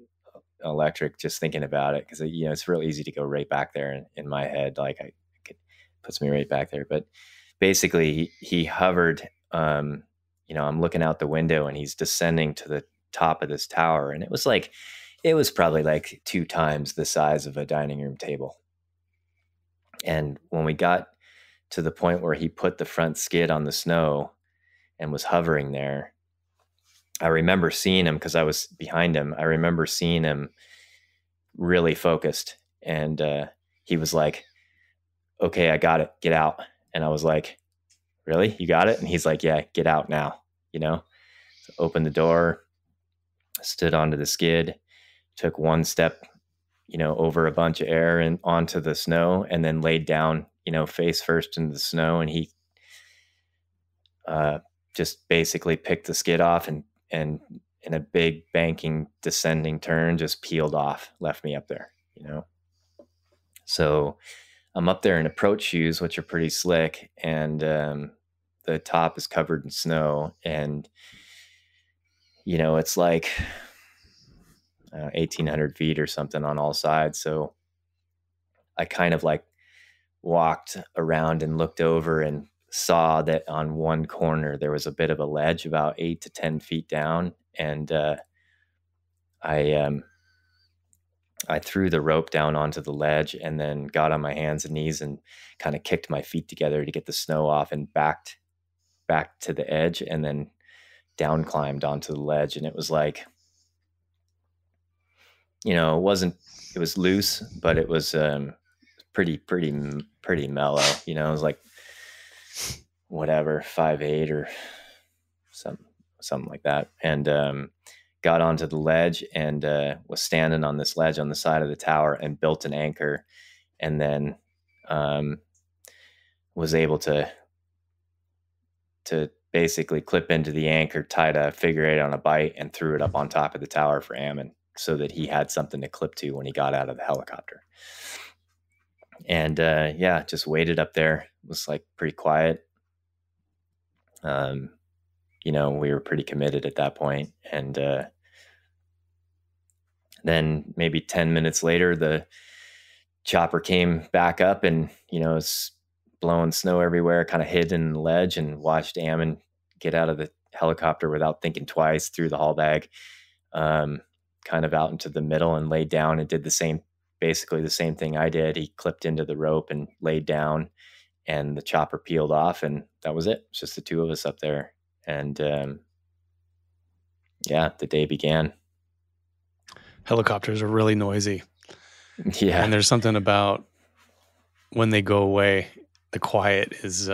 electric just thinking about it, because, you know, it's real easy to go right back there in my head. Like it puts me right back there. But basically he hovered, you know, I'm looking out the window and he's descending to the top of this tower, and it was probably like 2 times the size of a dining room table. And when we got to the point where he put the front skid on the snow and was hovering there, I remember seeing him, because I was behind him. I remember seeing him really focused, and he was like, "Okay, I got it, get out." And I was like, "Really? You got it?" And he's like, "Yeah, get out now," you know. So opened the door, stood onto the skid, took one step, you know, over a bunch of air and onto the snow, and then laid down, you know, face first into the snow. And he just basically picked the skid off, and in a big banking descending turn, just peeled off, left me up there, you know. So I'm up there in approach shoes, which are pretty slick, and the top is covered in snow, and, you know, it's like 1,800 feet or something on all sides. So I kind of like walked around and looked over and saw that on one corner there was a bit of a ledge about 8 to 10 feet down, and I threw the rope down onto the ledge, and then got on my hands and knees and kind of kicked my feet together to get the snow off, and backed back to the edge, and then down climbed onto the ledge. And it was like, you know, it was loose, but it was pretty mellow, you know. It was like whatever, 5'8" or something like that. And got onto the ledge and was standing on this ledge on the side of the tower and built an anchor, and then was able to basically clip into the anchor, tied a figure 8 on a bight, and threw it up on top of the tower for Ammon so that he had something to clip to when he got out of the helicopter. And just waited up there. It was like pretty quiet. We were pretty committed at that point. And then maybe 10 minutes later, the chopper came back up and, it's blowing snow everywhere, kind of hid in the ledge, and watched Ammon get out of the helicopter without thinking twice, threw the haul bag kind of out into the middle and laid down and did basically the same thing I did. He clipped into the rope and laid down, and the chopper peeled off, and that was it. It's just the two of us up there. And the day began. Helicopters are really noisy. Yeah. And there's something about when they go away, the quiet is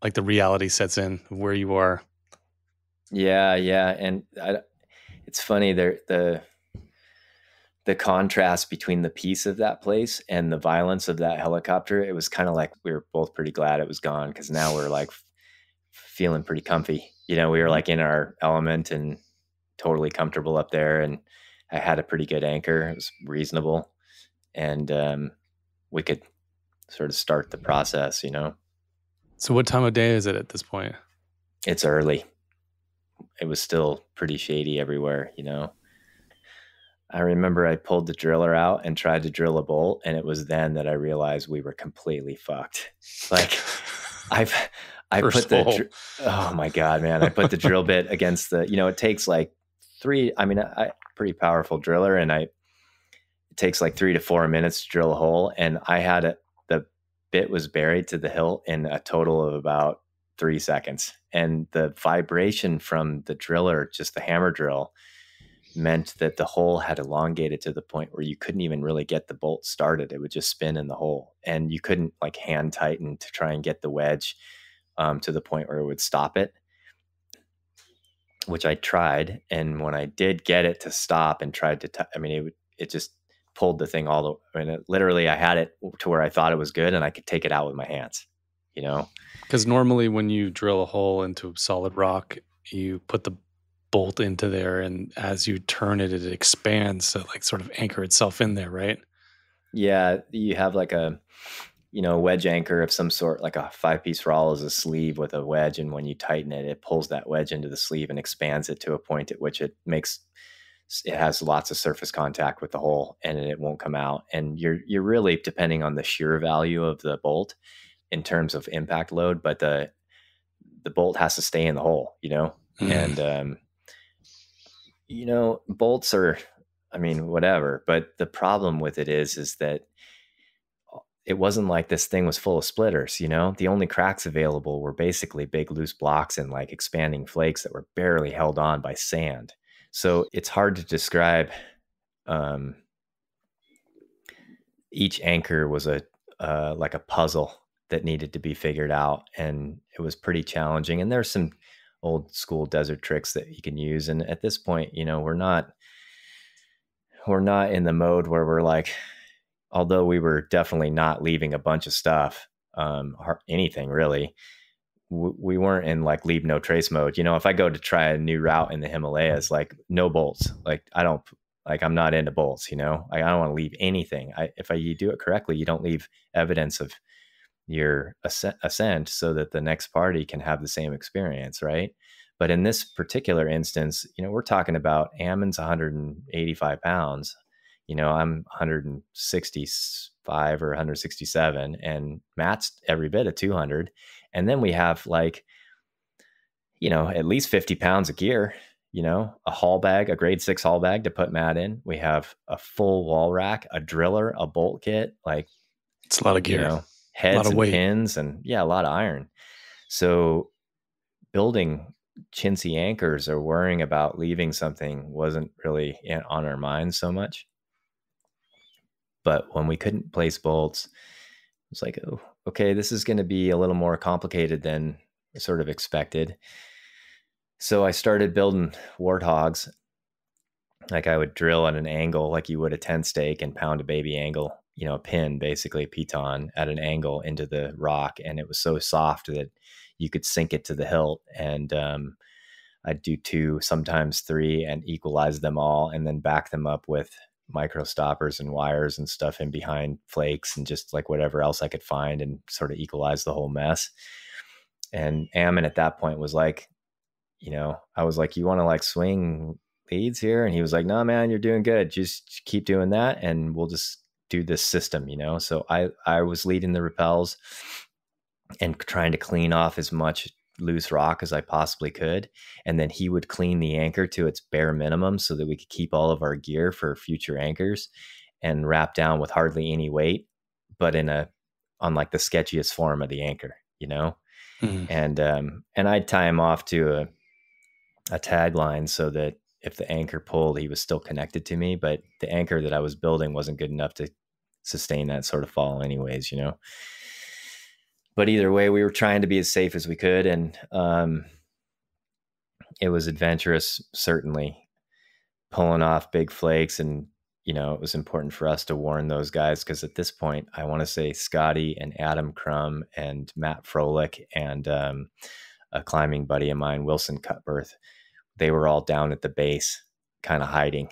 like the reality sets in of where you are. Yeah. And it's funny, the contrast between the peace of that place and the violence of that helicopter, it was kind of like we were both pretty glad it was gone, because now we're like feeling pretty comfy. We were like in our element and totally comfortable up there, and I had a pretty good anchor. It was reasonable, and we could sort of start the process. So what time of day is it at this point? It's early. It was still pretty shady everywhere. I remember I pulled the driller out and tried to drill a bolt, and it was then that I realized we were completely fucked. Like I put the oh my God, man! I put the drill bit against the. It takes like 3. I mean, pretty powerful driller, and it takes like 3 to 4 minutes to drill a hole, and I had the bit was buried to the hilt in a total of about 3 seconds, and the vibration from the driller, just the hammer drill, meant that the hole had elongated to the point where you couldn't even really get the bolt started. It would just spin in the hole, and you couldn't like hand tighten to try and get the wedge to the point where it would stop it, which I tried. And when I did get it to stop and tried to, it just pulled the thing literally I had it to where I thought it was good and I could take it out with my hands, Because normally when you drill a hole into solid rock, you put the bolt into there, and as you turn it, it expands to like sort of anchor itself in there, right? Yeah, you have like a wedge anchor of some sort, like a 5-piece rawl is a sleeve with a wedge, and when you tighten it, it pulls that wedge into the sleeve and expands it to a point at which it has lots of surface contact with the hole, and it won't come out. And you're really depending on the shear value of the bolt in terms of impact load, but the bolt has to stay in the hole, and bolts are, whatever. But the problem with it is that it wasn't like this thing was full of splitters, the only cracks available were basically big loose blocks and like expanding flakes that were barely held on by sand. So it's hard to describe. Each anchor was like a puzzle that needed to be figured out, and it was pretty challenging. And there's some old school desert tricks that you can use. And at this point, we're not in the mode where we're like, although we were definitely not leaving a bunch of stuff, anything really, we weren't in like leave no trace mode. If I go to try a new route in the Himalayas, like no bolts, like I'm not into bolts, I don't want to leave anything. If you do it correctly, you don't leave evidence of your ascent so that the next party can have the same experience, right? But in this particular instance, we're talking about Ammon's 185 pounds. I'm 165 or 167, and Matt's every bit of 200. And then we have like, at least 50 pounds of gear, a haul bag, a grade 6 haul bag to put Matt in. We have a full wall rack, a driller, a bolt kit, like it's a lot of gear, heads and pins, and a lot of iron. So building chintzy anchors or worrying about leaving something wasn't really on our minds so much. But when we couldn't place bolts, it was like, oh, okay, this is going to be a little more complicated than sort of expected. So I started building warthogs Like I would drill at an angle like you would a tent stake and pound a baby angle, a pin, basically a piton at an angle into the rock. And it was so soft that you could sink it to the hilt. And I'd do 2, sometimes 3, and equalize them all and then back them up with micro stoppers and wires and stuff in behind flakes and just like whatever else I could find and sort of equalize the whole mess. And Ammon at that point was like, I was like, you want to like swing leads here? And he was like, no, man, you're doing good. Just keep doing that. And we'll just do this system, So I was leading the rappels and trying to clean off as much loose rock as I possibly could. And then he would clean the anchor to its bare minimum so that we could keep all of our gear for future anchors and wrap down with hardly any weight, but on like the sketchiest form of the anchor, Mm-hmm. And I'd tie him off to a tagline so that if the anchor pulled, he was still connected to me, but the anchor that I was building wasn't good enough to sustain that sort of fall anyways, But either way, we were trying to be as safe as we could. And it was adventurous, certainly, pulling off big flakes. And, it was important for us to warn those guys because at this point, I want to say Scotty and Adam Crum and Matt Froelich and a climbing buddy of mine, Wilson Cutbirth, they were all down at the base, kind of hiding,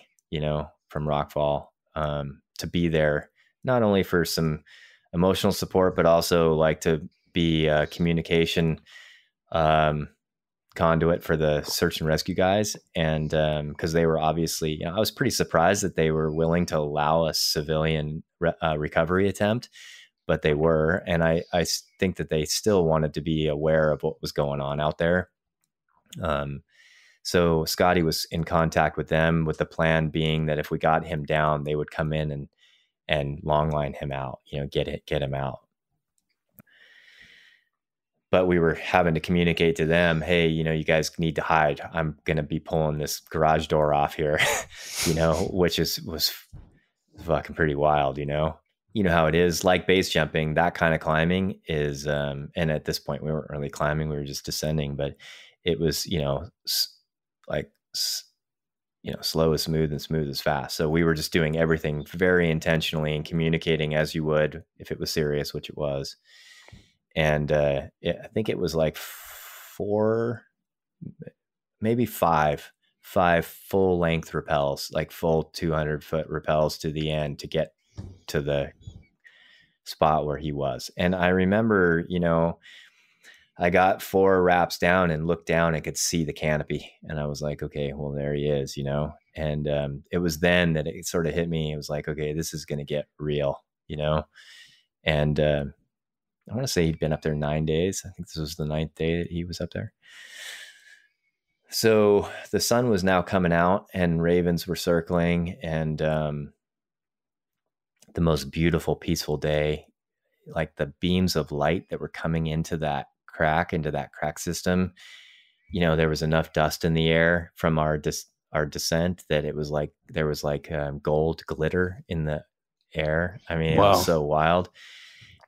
from rockfall, to be there, not only for some emotional support, but also like to be a communication conduit for the search and rescue guys. And because they were obviously, I was pretty surprised that they were willing to allow a civilian recovery attempt, but they were. And I think that they still wanted to be aware of what was going on out there. So Scotty was in contact with them with the plan being that if we got him down, they would come in and long line him out, get him out. But we were having to communicate to them, hey, you guys need to hide. I'm going to be pulling this garage door off here, which was fucking pretty wild, You know how it is, like base jumping, that kind of climbing is, and at this point we weren't really climbing, we were just descending, but it was, slow is smooth and smooth is fast. So we were just doing everything very intentionally and communicating as you would if it was serious, which it was. And I think it was like 4, maybe 5 full length rappels, like full 200-foot rappels to the end to get to the spot where he was. And I remember, I got 4 wraps down and looked down and could see the canopy. And I was like, okay, well, there he is, And it was then that it sort of hit me. It was like, okay, this is going to get real, And I want to say he'd been up there 9 days. I think this was the 9th day that he was up there. So the sun was now coming out and ravens were circling, and the most beautiful, peaceful day, like the beams of light that were coming into that crack system. There was enough dust in the air from our descent that it was like there was like gold glitter in the air. I mean, wow. It was so wild.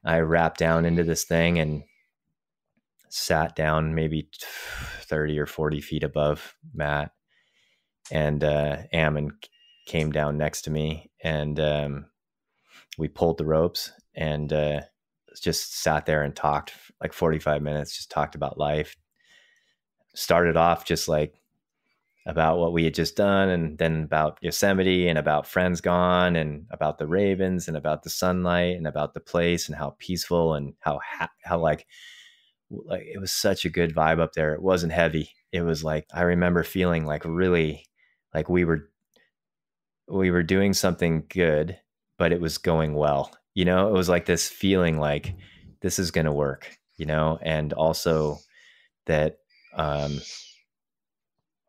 I wrapped down into this thing and sat down maybe 30 or 40 feet above Matt, and Ammon came down next to me, and we pulled the ropes and just sat there and talked like 45 minutes, just talked about life. Started off just like about what we had just done, and then about Yosemite and about friends gone and about the ravens and about the sunlight and about the place and how peaceful and how like it was such a good vibe up there. It wasn't heavy. It was like, I remember feeling like really like we were doing something good, but it was going well. It was like this feeling like this is going to work, and also that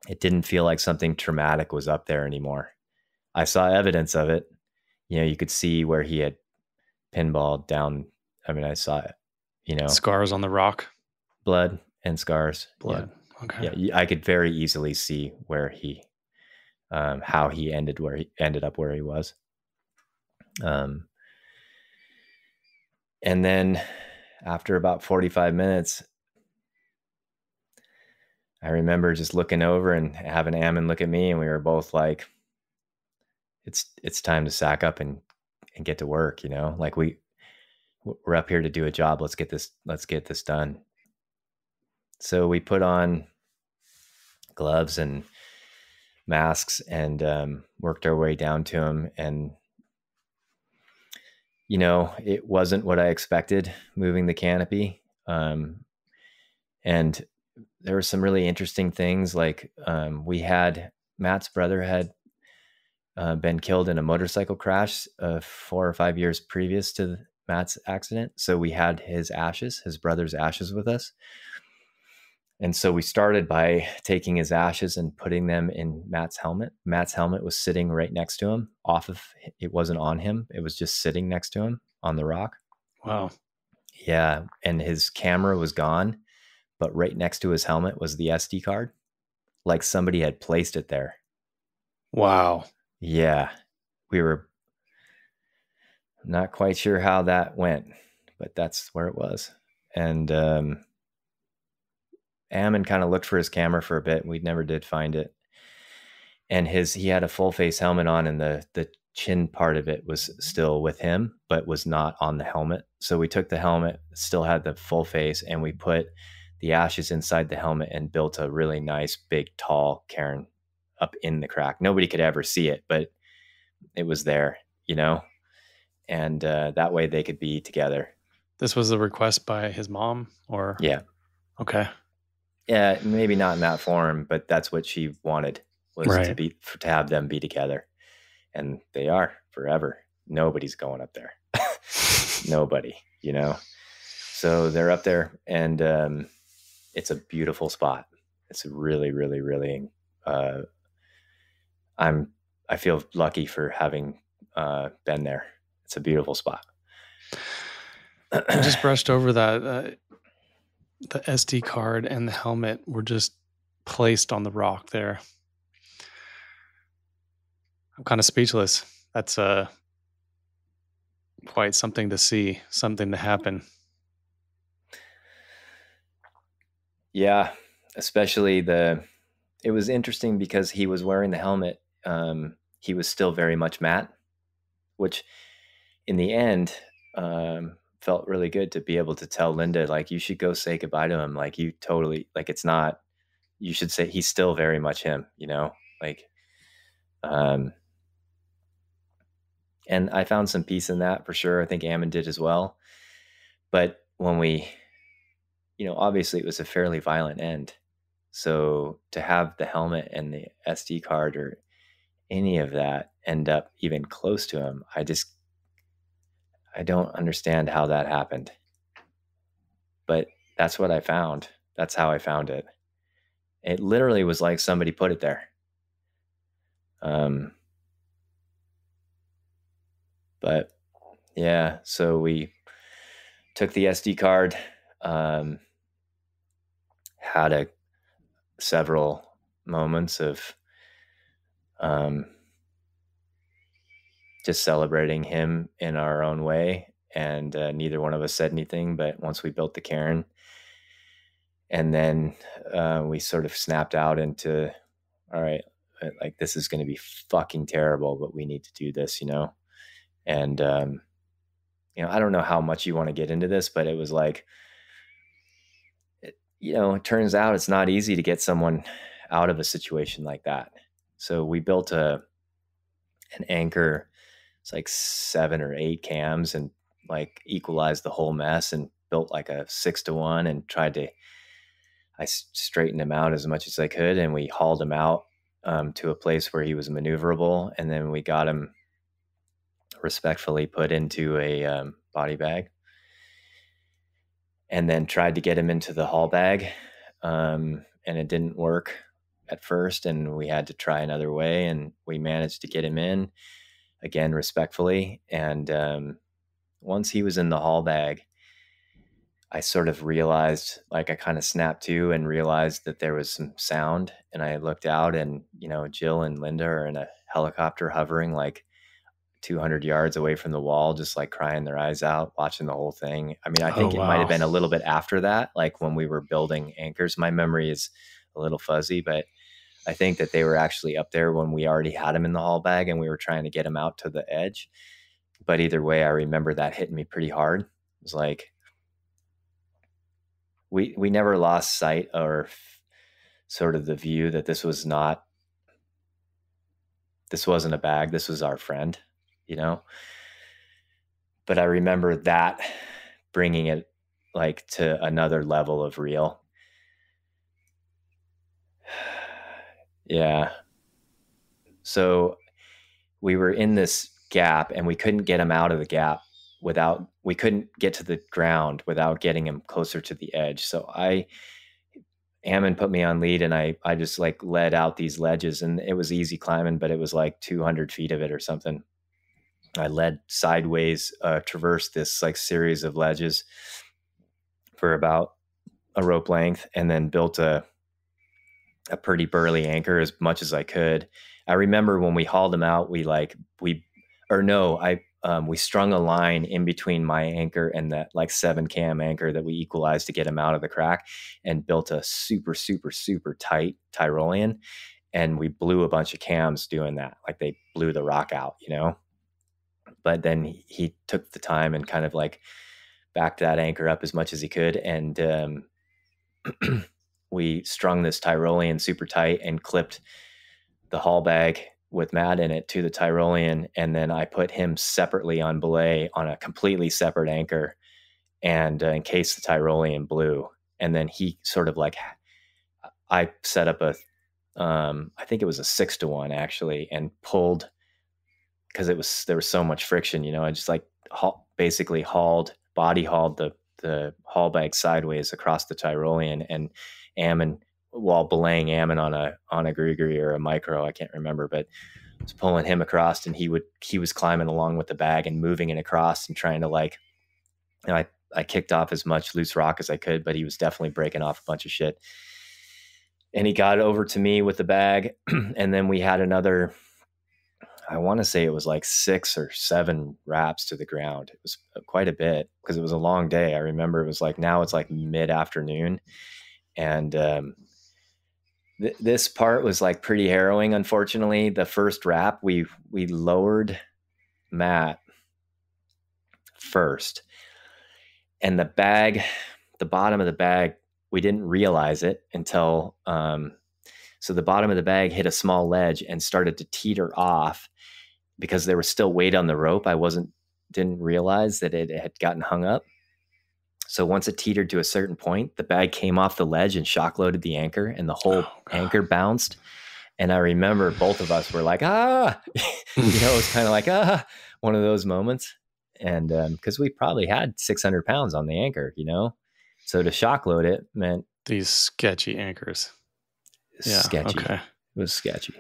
it didn't feel like something traumatic was up there anymore. I saw evidence of it. You could see where he had pinballed down. I mean, I saw it, Scars on the rock. Blood and scars. Blood. Yeah. Okay. Yeah, I could very easily see where he, how he ended up where he was. And then after about 45 minutes, I remember just looking over and having Ammon look at me, and we were both like, it's time to sack up and get to work, you know, like we're up here to do a job. Let's get this done. So we put on gloves and masks and worked our way down to him. And, you know, it wasn't what I expected moving the canopy. And there were some really interesting things. Like Matt's brother had been killed in a motorcycle crash 4 or 5 years previous to Matt's accident. So we had his brother's ashes with us. And so we started by taking his ashes and putting them in Matt's helmet. Matt's helmet was sitting right next to him. It wasn't on him. It was just sitting next to him on the rock. Wow. Yeah. And his camera was gone, but right next to his helmet was the SD card. Like somebody had placed it there. Wow. Yeah. We were not quite sure how that went, but that's where it was. And Ammon kind of looked for his camera for a bit. We never did find it. And he had a full face helmet on, and the chin part of it was still with him, but was not on the helmet. So we took the helmet, still had the full face, and we put the ashes inside the helmet and built a really nice, big, tall cairn up in the crack. Nobody could ever see it, but it was there, you know, and that way they could be together. This was a request by his mom, or? Yeah. Okay. Yeah, maybe not in that form, but that's what she wanted, was right. to have them be together. And they are forever. Nobody's going up there. Nobody, you know. So they're up there, and it's a beautiful spot. It's really, really, really. I feel lucky for having been there. It's a beautiful spot. I just brushed over that. The SD card and the helmet were just placed on the rock there. I'm kind of speechless. That's quite something to see, something to happen. Yeah, especially it was interesting because he was wearing the helmet. He was still very much Matt, which in the end felt really good to be able to tell Linda, like, you should go say goodbye to him. Like, you should say he's still very much him, you know, like, and I found some peace in that for sure. I think Ammon did as well. But when we, you know, obviously it was a fairly violent end. So to have the helmet and the SD card or any of that end up even close to him, I don't understand how that happened. But that's what I found. That's how I found it. It literally was like somebody put it there. But yeah, so we took the SD card, had several moments of just celebrating him in our own way. And neither one of us said anything, but once we built the cairn, and then we sort of snapped out into, all right, like, this is going to be fucking terrible, but we need to do this, you know? And, you know, I don't know how much you want to get into this, but it was like, you know, it turns out it's not easy to get someone out of a situation like that. So we built an anchor. It's like 7 or 8 cams, and like equalized the whole mess and built like a 6-to-1 and I straightened him out as much as I could. And we hauled him out to a place where he was maneuverable. And then we got him respectfully put into a body bag, and then tried to get him into the haul bag. And it didn't work at first, and we had to try another way, and we managed to get him in again respectfully. And once he was in the haul bag, I sort of realized, like, I kind of snapped to and realized that there was some sound, and I looked out, and, you know, Jill and Linda are in a helicopter hovering like 200 yards away from the wall, just like crying their eyes out, watching the whole thing. I mean, I think it might have been a little bit after that, like when we were building anchors. My memory is a little fuzzy, but I think that they were actually up there when we already had him in the haul bag and we were trying to get him out to the edge. But either way, I remember that hitting me pretty hard. It was like, we never lost sight or sort of the view that this wasn't a bag. This was our friend, you know? But I remember that bringing it like to another level of real. Yeah. So we were in this gap and we couldn't get him out of the gap we couldn't get to the ground without getting him closer to the edge. So Ammon put me on lead and I just like led out these ledges, and it was easy climbing, but it was like 200 feet of it or something. I led sideways, traversed this like series of ledges for about a rope length, and then built a pretty burly anchor as much as I could. I remember when we hauled him out, we strung a line in between my anchor and that like 7 cam anchor that we equalized to get him out of the crack, and built a super, super, super tight Tyrolean. And we blew a bunch of cams doing that. Like they blew the rock out, you know? But then he took the time and kind of like backed that anchor up as much as he could. And we strung this Tyrolean super tight and clipped the haul bag with Mat in it to the Tyrolean. And then I put him separately on belay on a completely separate anchor, and in case the Tyrolean blew. And then he sort of like, I set up I think it was a 6-to-1 actually, and pulled, because there was so much friction, you know, I just like basically body hauled the haul bag sideways across the Tyrolean, and Ammon, while belaying Ammon on a Grigri or a micro, I can't remember, but I was pulling him across, and he was climbing along with the bag and moving it across and trying to like, you know, I kicked off as much loose rock as I could, but he was definitely breaking off a bunch of shit. And he got over to me with the bag, and then we had another, I want to say it was like 6 or 7 wraps to the ground. It was quite a bit because it was a long day. I remember it was like, now it's like mid-afternoon. And this part was like pretty harrowing. Unfortunately, the first wrap, we lowered Mat first, and the bottom of the bag, we didn't realize it until, so the bottom of the bag hit a small ledge and started to teeter off because there was still weight on the rope. I didn't realize that it had gotten hung up. So once it teetered to a certain point, the bag came off the ledge and shock loaded the anchor, and the whole anchor bounced. And I remember both of us were like, you know, it was kind of like, one of those moments. And because we probably had 600 pounds on the anchor, you know, so to shock load it meant these sketchy anchors. Yeah, sketchy. Okay. It was sketchy.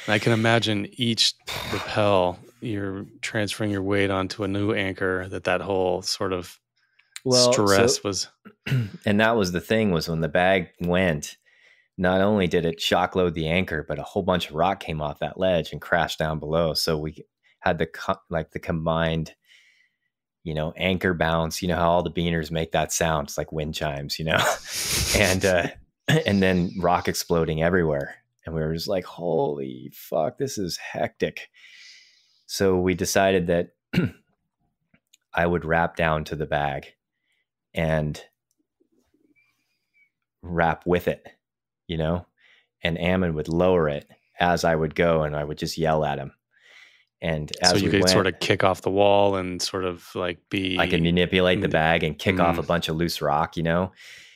I can imagine each rappel, you're transferring your weight onto a new anchor, that whole sort of stress was. And that was the thing, was when the bag went, not only did it shock load the anchor, but a whole bunch of rock came off that ledge and crashed down below. So we had the combined, you know, anchor bounce, you know how all the beaners make that sound. It's like wind chimes, you know, and then rock exploding everywhere. And we were just like, holy fuck, this is hectic. So we decided that I would wrap down to the bag and wrap with it, you know, and Ammon would lower it as I would go, and I would just yell at him. And as so you could sort of kick off the wall and sort of like I could manipulate the bag and kick off a bunch of loose rock, you know?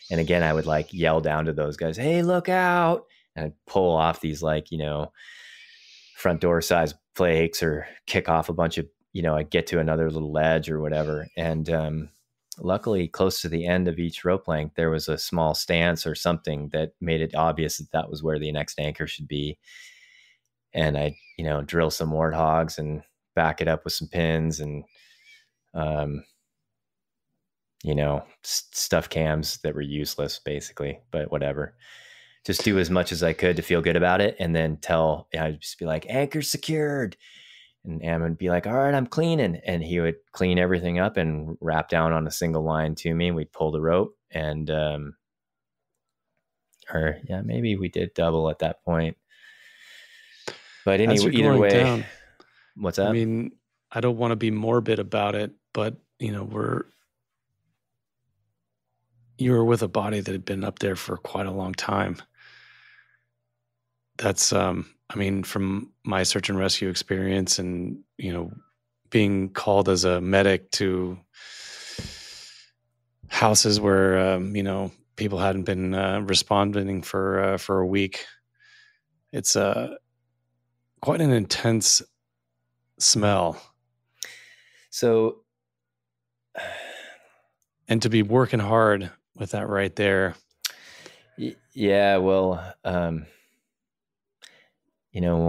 And again, I would like yell down to those guys, hey, look out. And I'd pull off these like, you know, front door size flakes, or kick off a bunch of, you know, I'd get to another little ledge or whatever. And luckily, close to the end of each rope length, there was a small stance or something that made it obvious that was where the next anchor should be. And I, you know, drill some warthogs and back it up with some pins and, you know, stuff cams that were useless basically, but whatever. Just do as much as I could to feel good about it. And then I'd just be like, anchor secured. And Ammon would be like, all right, I'm cleaning. And he would clean everything up and wrap down on a single line to me. We'd pull the rope and, maybe we did double at that point. But As you're either going way, down, what's up? I mean, I don't want to be morbid about it, but you were with a body that had been up there for quite a long time. That's, I mean, from my search and rescue experience and, being called as a medic to houses where, people hadn't been responding for a week. It's quite an intense smell. So, and to be working hard with that right there. Yeah, well, when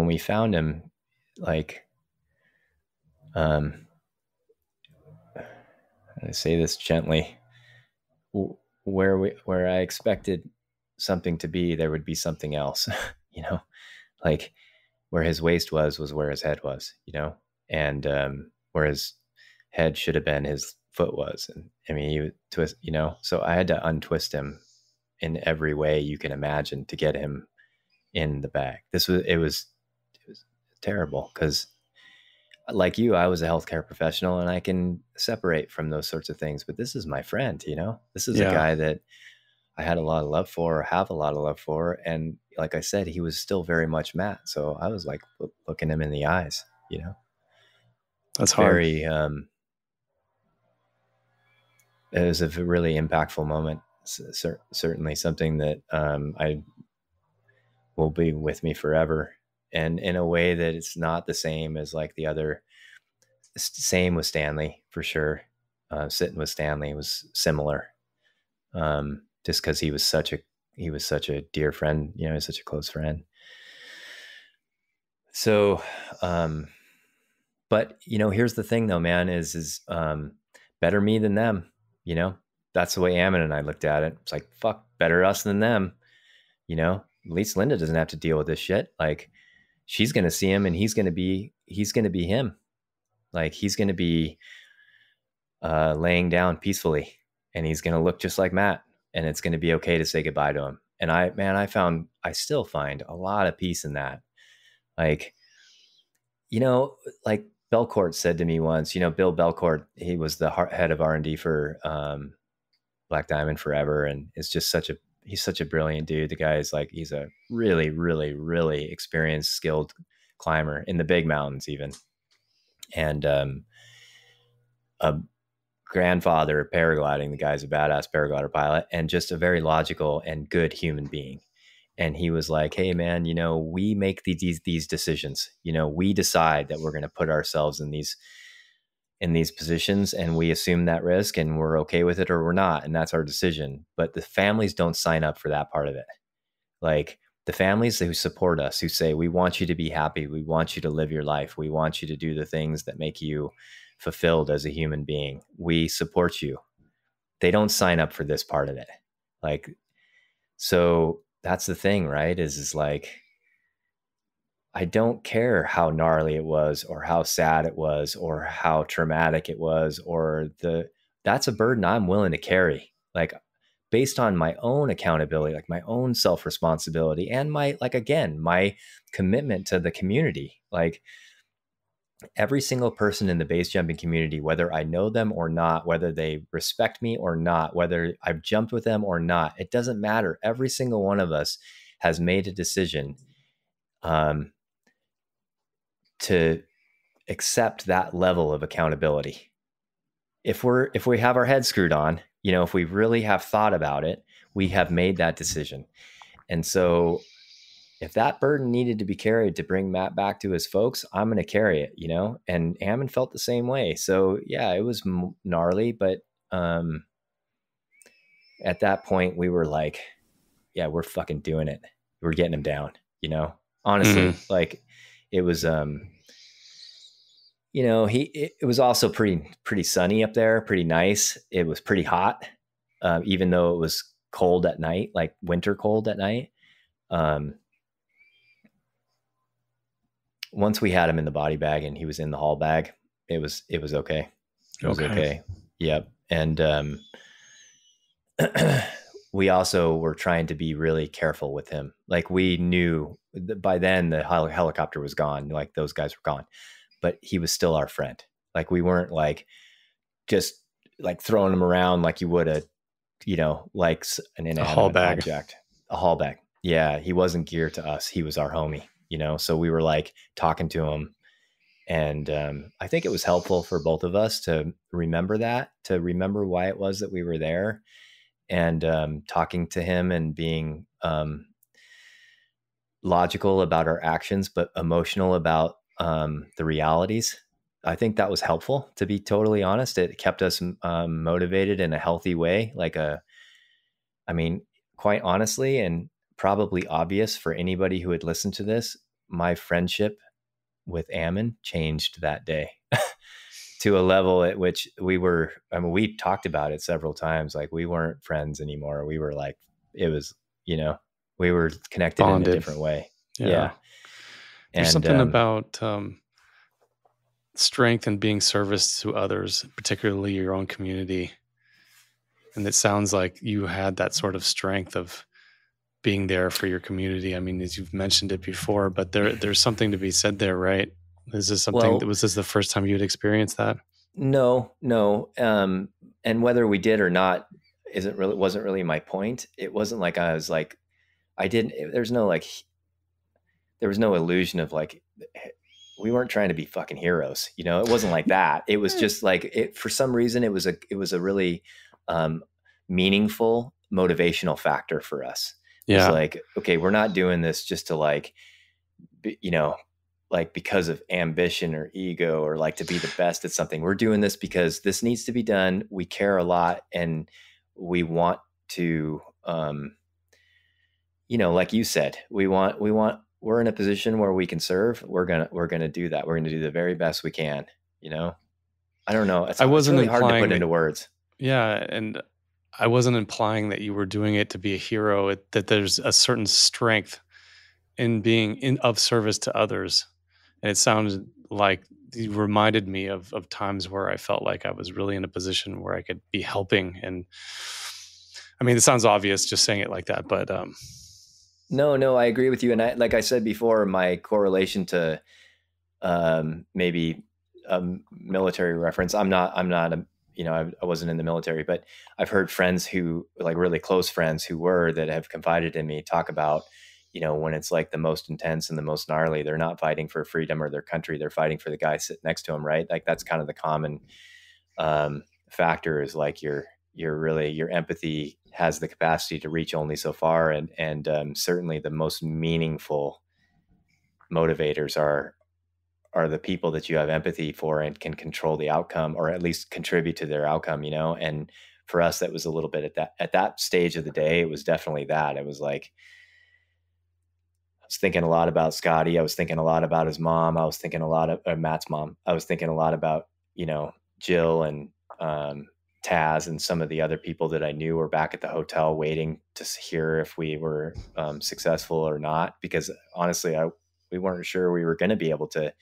we found him, like, I say this gently, where I expected something to be, there would be something else, like where his waist was where his head was, and where his head should have been, his foot was. And I mean, he would twist, so I had to untwist him in every way you can imagine to get him in the bag. It was terrible because, like you, I was a healthcare professional and I can separate from those sorts of things, but this is my friend, this is a guy that I had a lot of love for, or have a lot of love for. And like I said, he was still very much Matt. So I was like looking him in the eyes, That's hard. Very, it was a really impactful moment. Certainly something that I will be with me forever. And in a way that it's not the same as like the other. Same with Stanley, for sure. Sitting with Stanley was similar. Just because he was such a dear friend, he's such a close friend. So, but here's the thing though, man, is better me than them, that's the way Ammon and I looked at it. It's like, fuck, better us than them, at least Linda doesn't have to deal with this shit. Like, she's going to see him and he's going to be him. Like, he's going to be laying down peacefully and he's going to look just like Matt, and it's going to be okay to say goodbye to him. And I still find a lot of peace in that. Like, like Belcourt said to me once, Bill Belcourt, he was the head of R&D for Black Diamond forever. And it's just he's such a brilliant dude. The guy is like, he's a really, really, really experienced, skilled climber in the big mountains even. And a grandfather of paragliding. The guy's a badass paraglider pilot and just a very logical and good human being. And he was like, hey man, we make these decisions, we decide that we're going to put ourselves in these positions and we assume that risk and we're okay with it or we're not. And that's our decision. But the families don't sign up for that part of it. Like, the families who support us, who say, we want you to be happy. We want you to live your life. We want you to do the things that make you fulfilled as a human being. We support you. They don't sign up for this part of it. Like, so that's the thing, right? Is like, I don't care how gnarly it was or how sad it was or how traumatic it was, that's a burden I'm willing to carry. Like, based on my own accountability, like my own self-responsibility and my commitment to the community. Like, every single person in the base jumping community, whether I know them or not, whether they respect me or not, whether I've jumped with them or not, it doesn't matter. Every single one of us has made a decision to accept that level of accountability. If we have our head screwed on, if we really have thought about it, we have made that decision. And so if that burden needed to be carried to bring Matt back to his folks, I'm going to carry it, and Ammon felt the same way. So yeah, it was gnarly, but at that point we were like, yeah, we're fucking doing it. We're getting him down, honestly. Like, it was, it was also pretty sunny up there, pretty nice. It was pretty hot, even though it was cold at night, like winter cold at night. Once we had him in the body bag and he was in the haul bag, it was okay. It was okay. Yep. And we also were trying to be really careful with him. Like we knew by then the helicopter was gone, like those guys were gone, but he was still our friend. Like we weren't like just like throwing him around like you would like an inanimate object, a haul bag. Yeah. He wasn't geared to us. He was our homie, so we were like talking to him. And I think it was helpful for both of us to remember why it was that we were there, and talking to him and being logical about our actions, but emotional about the realities. I think that was helpful, to be totally honest. It kept us motivated in a healthy way. Quite honestly, and probably obvious for anybody who had listened to this, my friendship with Ammon changed that day to a level at which we talked about it several times. Like we weren't friends anymore. We were like, it was, we were connected bonded in a different way. Yeah. There's something about strength and being service to others, particularly your own community. And it sounds like you had that sort of strength of being there for your community. I mean, as you've mentioned it before, but there's something to be said there, right? Was this the first time you had experienced that? No. And whether we did or not wasn't really my point. It wasn't like I was like, there was no illusion of like, we weren't trying to be fucking heroes. It wasn't like that. It was just like, for some reason, it was a really meaningful motivational factor for us. Yeah. It's like, okay, we're not doing this just to like, like because of ambition or ego or like to be the best at something. We're doing this because this needs to be done. We care a lot, and we want to, like you said, we're in a position where we can serve. We're going to do that. We're going to do the very best we can, I don't know. It's really hard to put into words. Yeah. And I wasn't implying that you were doing it to be a hero, that there's a certain strength in being of service to others. And it sounded like you reminded me of times where I felt like I was really in a position where I could be helping. And I mean, it sounds obvious just saying it like that, but No, I agree with you. And like I said before, my correlation to maybe a military reference, I wasn't in the military, but I've heard friends who, like really close friends that have confided in me, talk about, when it's like the most intense and the most gnarly, they're not fighting for freedom or their country. They're fighting for the guy sitting next to them. Right. Like that's kind of the common factor, is like your empathy has the capacity to reach only so far. And certainly the most meaningful motivators are the people that you have empathy for and can control the outcome, or at least contribute to their outcome, And for us, that was a little bit at that stage of the day. It was definitely that. It was like, I was thinking a lot about Scotty. I was thinking a lot about his mom. I was thinking a lot of Matt's mom. I was thinking a lot about, Jill and Taz and some of the other people that I knew were back at the hotel waiting to hear if we were successful or not, because honestly, we weren't sure we were going to be able to.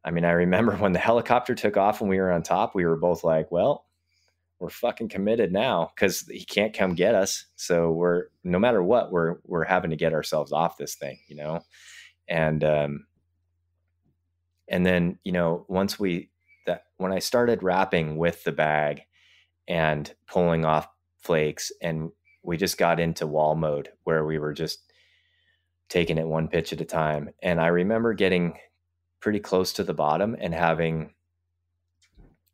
I mean, I remember when the helicopter took off and we were on top, we were both like, well, we're fucking committed now because he can't come get us. So no matter what, we're having to get ourselves off this thing, And then, when I started wrapping with the bag and pulling off flakes, and we just got into wall mode where we were just taking it one pitch at a time. And I remember getting pretty close to the bottom and having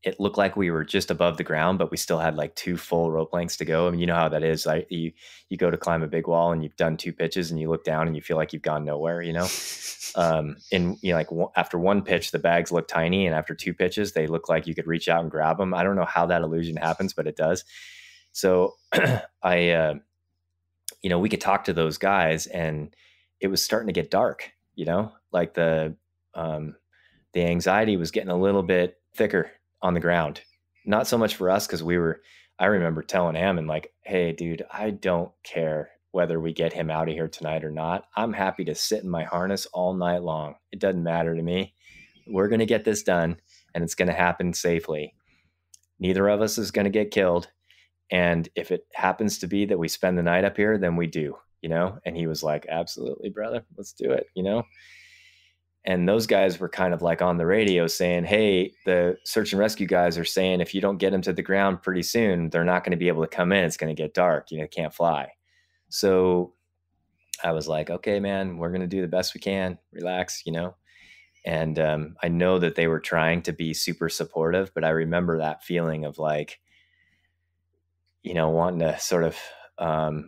it look like we were just above the ground, but we still had like 2 full rope lengths to go. I mean, you know how that is. You go to climb a big wall and you've done 2 pitches and you look down and you feel like you've gone nowhere, after 1 pitch, the bags look tiny. And after 2 pitches, they look like you could reach out and grab them. I don't know how that illusion happens, but it does. So we could talk to those guys, and it was starting to get dark, like the anxiety was getting a little bit thicker on the ground. Not so much for us, because I remember telling Ammon, like, hey dude, I don't care whether we get him out of here tonight or not. I'm happy to sit in my harness all night long. It doesn't matter to me. We're going to get this done, and it's going to happen safely. Neither of us is going to get killed. And if it happens to be that we spend the night up here, then we do, you know? And he was like, absolutely, brother, let's do it, you know? And those guys were kind of like on the radio saying, hey, the search and rescue guys are saying, if you don't get them to the ground pretty soon, they're not going to be able to come in. It's going to get dark, you know, can't fly. So I was like, okay, man, we're going to do the best we can. Relax, you know? And I know that they were trying to be super supportive, but I remember that feeling of like, you know, wanting to sort of,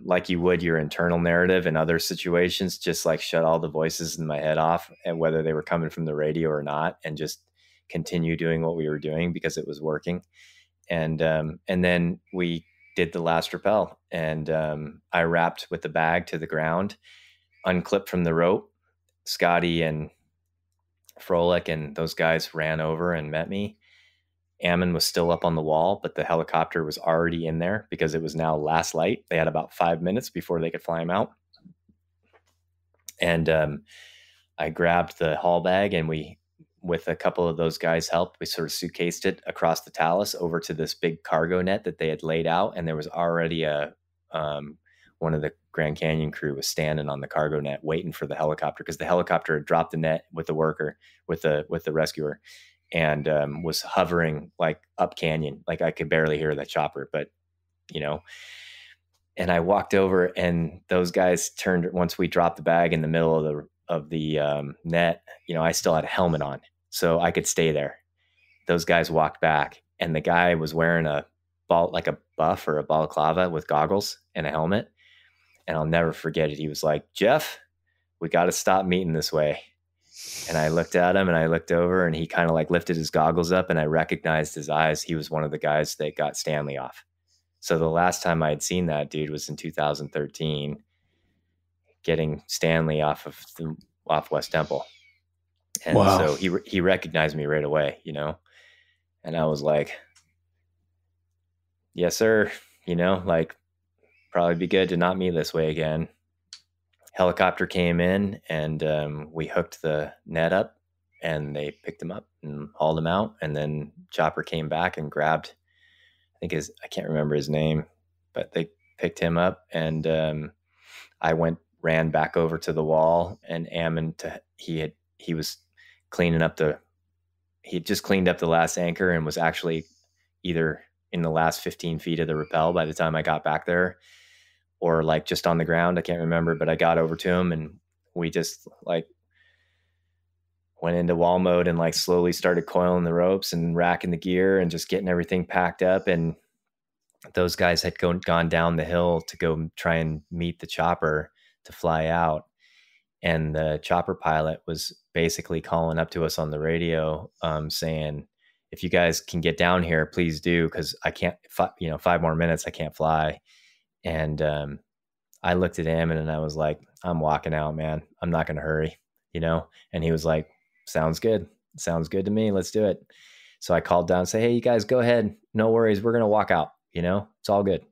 like you would your internal narrative in other situations, just like shut all the voices in my head off, and whether they were coming from the radio or not, and just continue doing what we were doing because it was working. And then we did the last rappel, and I wrapped with the bag to the ground, unclipped from the rope. Scotty and Froelich and those guys ran over and met me. Ammon was still up on the wall, but the helicopter was already in there because it was now last light. They had about 5 minutes before they could fly him out. And I grabbed the haul bag, and we, with a couple of those guys' help, we sort of suitcased it across the talus over to this big cargo net that they had laid out. And there was already one of the Grand Canyon crew was standing on the cargo net waiting for the helicopter, because the helicopter had dropped the net with the worker, with the rescuer, and was hovering like up canyon. Like I could barely hear that chopper, but you know. And I walked over, and those guys turned, once we dropped the bag in the middle of the net, you know, I still had a helmet on, so I could stay there. Those guys walked back, and the guy was wearing a buff or a balaclava with goggles and a helmet. And I'll never forget it. He was like, Jeff, we got to stop meeting this way. And I looked at him, and I looked over, and he kind of like lifted his goggles up, and I recognized his eyes. He was one of the guys that got Stanley off. So the last time I had seen that dude was in 2013, getting Stanley off West Temple. And wow. So he recognized me right away, you know, and I was like, yes, sir. You know, like, probably be good to not meet this way again. Helicopter came in, and we hooked the net up, and they picked him up and hauled him out. And then chopper came back and grabbed, I can't remember his name, but they picked him up, and I ran back over to the wall, and Ammon, he had just cleaned up the last anchor, and was actually either in the last 15 feet of the rappel by the time I got back there, or like just on the ground. I can't remember, but I got over to him, and we just like went into wall mode and like slowly started coiling the ropes and racking the gear and just getting everything packed up. And those guys had gone down the hill to go try and meet the chopper to fly out. And the chopper pilot was basically calling up to us on the radio, saying, if you guys can get down here, please do. 'Cause I can't, 5 more minutes, I can't fly. And I looked at Ammon, and I was like, I'm walking out, man. I'm not going to hurry, you know? And he was like, sounds good. Sounds good to me. Let's do it. So I called down and say, hey, you guys go ahead. No worries. We're going to walk out, you know, it's all good.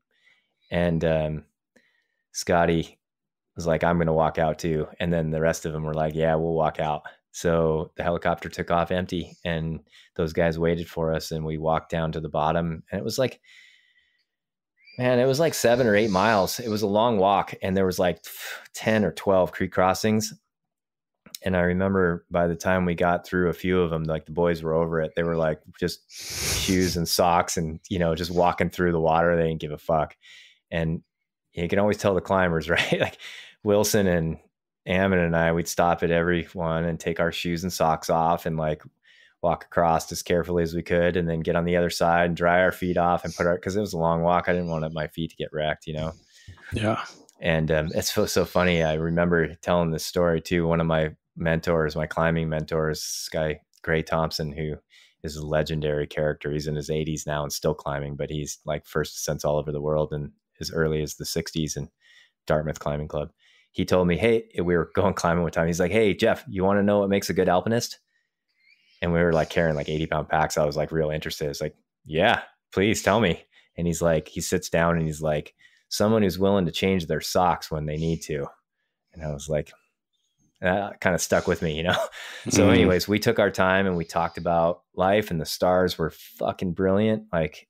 And Scotty was like, I'm going to walk out too. And then the rest of them were like, yeah, we'll walk out. So the helicopter took off empty, and those guys waited for us, and we walked down to the bottom. And it was like, man, it was like 7 or 8 miles. It was a long walk, and there was like 10 or 12 creek crossings. And I remember by the time we got through a few of them, like the boys were over it. They were like just shoes and socks and, you know, just walking through the water. They didn't give a fuck. And you can always tell the climbers, right? Like Wilson and Ammon and I, we'd stop at every one and take our shoes and socks off and like walk across as carefully as we could, and then get on the other side and dry our feet off and because it was a long walk. I didn't want my feet to get wrecked, you know? Yeah. And it's so funny. I remember telling this story to one of my mentors, my climbing mentors, this guy, Gray Thompson, who is a legendary character. He's in his 80s now and still climbing, but he's like first ascents all over the world, and as early as the 60s in Dartmouth Climbing Club. He told me, hey, we were going climbing one time. He's like, hey, Jeff, you want to know what makes a good alpinist? And we were like carrying like 80-pound packs. I was like real interested. It's like, yeah, please tell me. And he's like, he sits down and he's like, someone who's willing to change their socks when they need to. And I was like, that kind of stuck with me, you know? So anyways, we took our time and we talked about life, and the stars were fucking brilliant. Like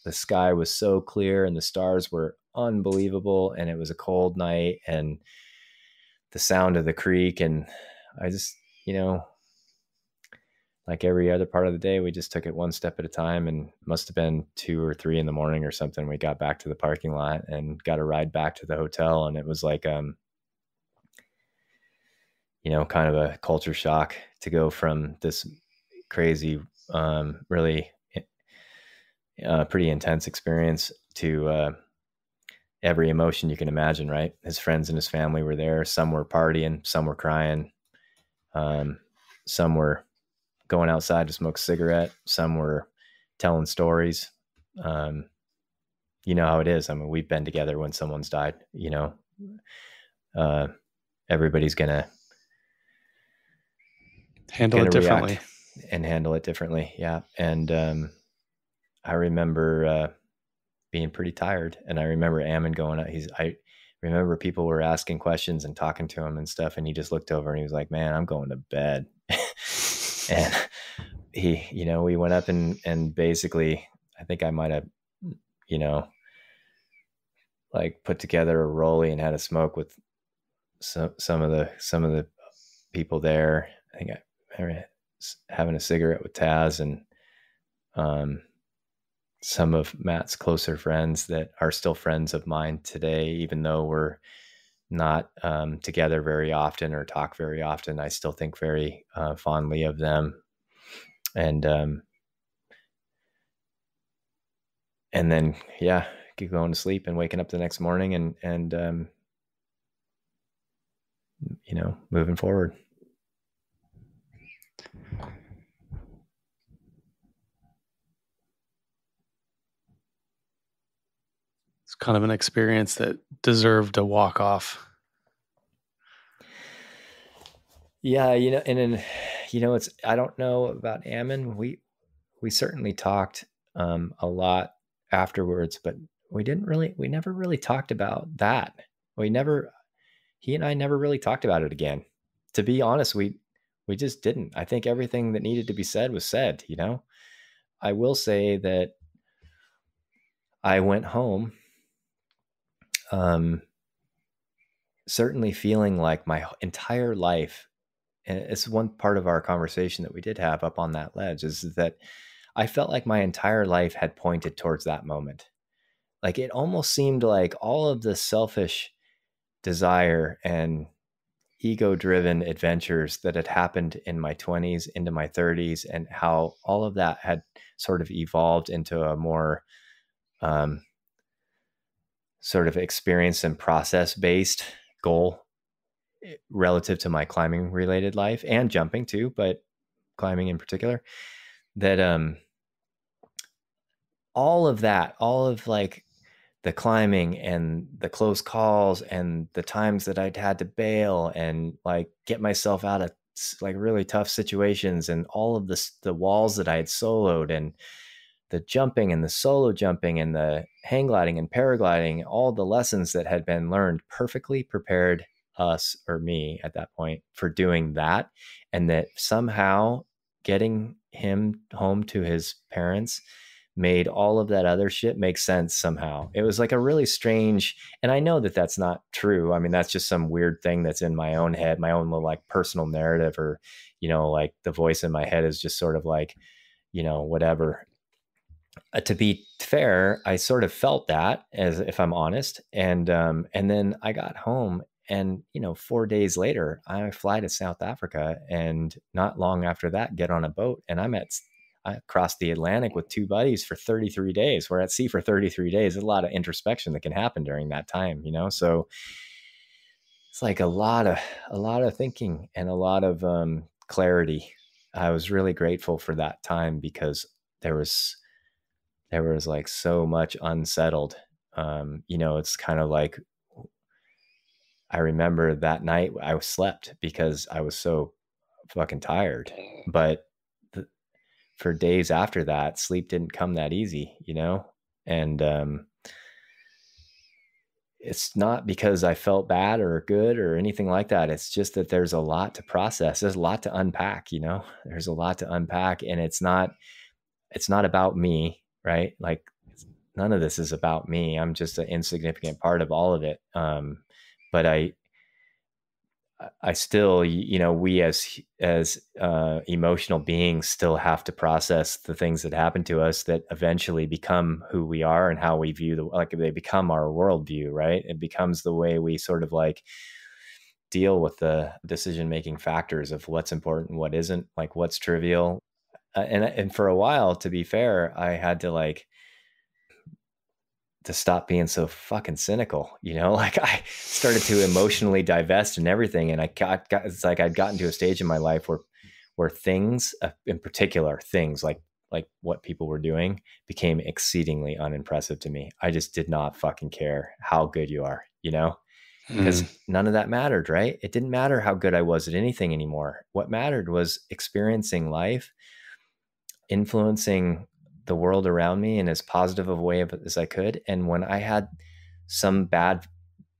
the sky was so clear and the stars were unbelievable, and it was a cold night, and the sound of the creek. And I just, like every other part of the day, we just took it one step at a time, and must have been 2 or 3 in the morning or something. We got back to the parking lot and got a ride back to the hotel. And it was like, kind of a culture shock to go from this crazy, really pretty intense experience to every emotion you can imagine, right? His friends and his family were there. Some were partying, some were crying, some were going outside to smoke a cigarette, some were telling stories. You know how it is. I mean, we've been together when someone's died, everybody's gonna handle it differently and handle it differently. Yeah. And I remember being pretty tired, and I remember Ammon going out. I remember people were asking questions and talking to him and stuff, and he just looked over and he was like, "Man, I'm going to bed." And he, we went up and basically, I think I might have, like put together a rollie and had a smoke with some of the people there. I think I remember having a cigarette with Taz and some of Matt's closer friends that are still friends of mine today, even though we're not together very often or talk very often. I still think very fondly of them. And then, yeah, keep going to sleep and waking up the next morning and moving forward. It's kind of an experience that deserved a walk off. Yeah. And then, it's, I don't know about Ammon. We certainly talked a lot afterwards, but we never really talked about that. He and I never really talked about it again. To be honest, we just didn't. I think everything that needed to be said was said, I will say that I went home, certainly feeling like my entire life, and it's one part of our conversation that we did have up on that ledge, is that I felt like my entire life had pointed towards that moment. Like it almost seemed like all of the selfish desire and ego-driven adventures that had happened in my 20s into my 30s, and how all of that had sort of evolved into a more sort of experience and process-based goal relative to my climbing related life and jumping too, but climbing in particular, that all of like the climbing and the close calls and the times that I'd had to bail and like get myself out of like really tough situations, and all of the walls that I had soloed, and the jumping and the solo jumping and the hang gliding and paragliding, all the lessons that had been learned perfectly prepared us, or me at that point, for doing that. And that somehow getting him home to his parents made all of that other shit make sense somehow. It was like a really strange, and I know that that's not true. I mean, that's just some weird thing that's in my own head, my own little like personal narrative, or, like the voice in my head is just sort of like, whatever. To be fair, I sort of felt that, as if I'm honest. And then I got home, and, 4 days later, I fly to South Africa, and not long after that, get on a boat, and I crossed the Atlantic with 2 buddies for 33 days. We're at sea for 33 days. There's a lot of introspection that can happen during that time, so it's like a lot of thinking and a lot of clarity. I was really grateful for that time, because there was like so much unsettled. It's kind of like, I remember that night I slept because I was so fucking tired, but for days after that, sleep didn't come that easy, and it's not because I felt bad or good or anything like that. It's just that there's a lot to process. There's a lot to unpack, there's a lot to unpack, and it's not about me, right? Like none of this is about me. I'm just an insignificant part of all of it. But I still, you know, we as emotional beings still have to process the things that happen to us that eventually become who we are and how we view like they become our worldview, right? It becomes the way we sort of like deal with the decision-making factors of what's important, what isn't, like what's trivial. And for a while, to be fair, I had to stop being so fucking cynical, you know, like I started to emotionally divest and everything. And it's like I'd gotten to a stage in my life where things, in particular things like what people were doing, became exceedingly unimpressive to me. I just did not fucking care how good you are, you know, because none of that mattered, right? It didn't matter how good I was at anything anymore. What mattered was experiencing life, influencing the world around me in as positive a way as I could. And when I had some bad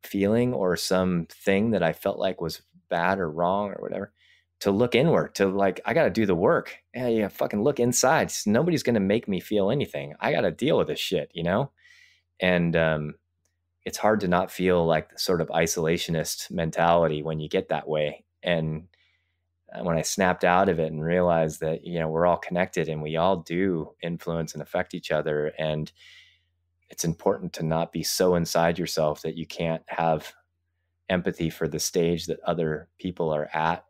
feeling or something that I felt like was bad or wrong or whatever, to look inward, to like, I got to do the work. Yeah, fucking look inside. Nobody's going to make me feel anything. I got to deal with this shit, you know? And it's hard to not feel like the sort of isolationist mentality when you get that way. And when I snapped out of it and realized that, you know, we're all connected and we all do influence and affect each other. And it's important to not be so inside yourself that you can't have empathy for the stage that other people are at.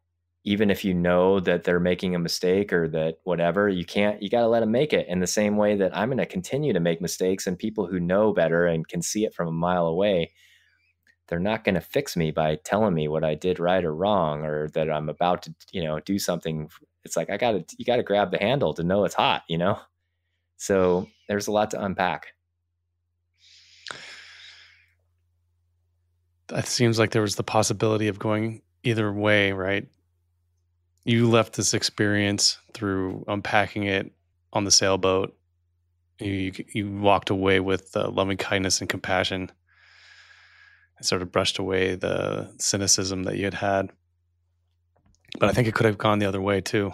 Even if you know that they're making a mistake or that whatever, you got to let them make it, in the same way that I'm going to continue to make mistakes, and people who know better and can see it from a mile away, they're not going to fix me by telling me what I did right or wrong, or that I'm about to, you know, do something. It's like, you got to grab the handle to know it's hot, you know? So there's a lot to unpack. It seems like there was the possibility of going either way, right? You left this experience through unpacking it on the sailboat. You walked away with loving kindness and compassion, and sort of brushed away the cynicism that you had. But I think it could have gone the other way too.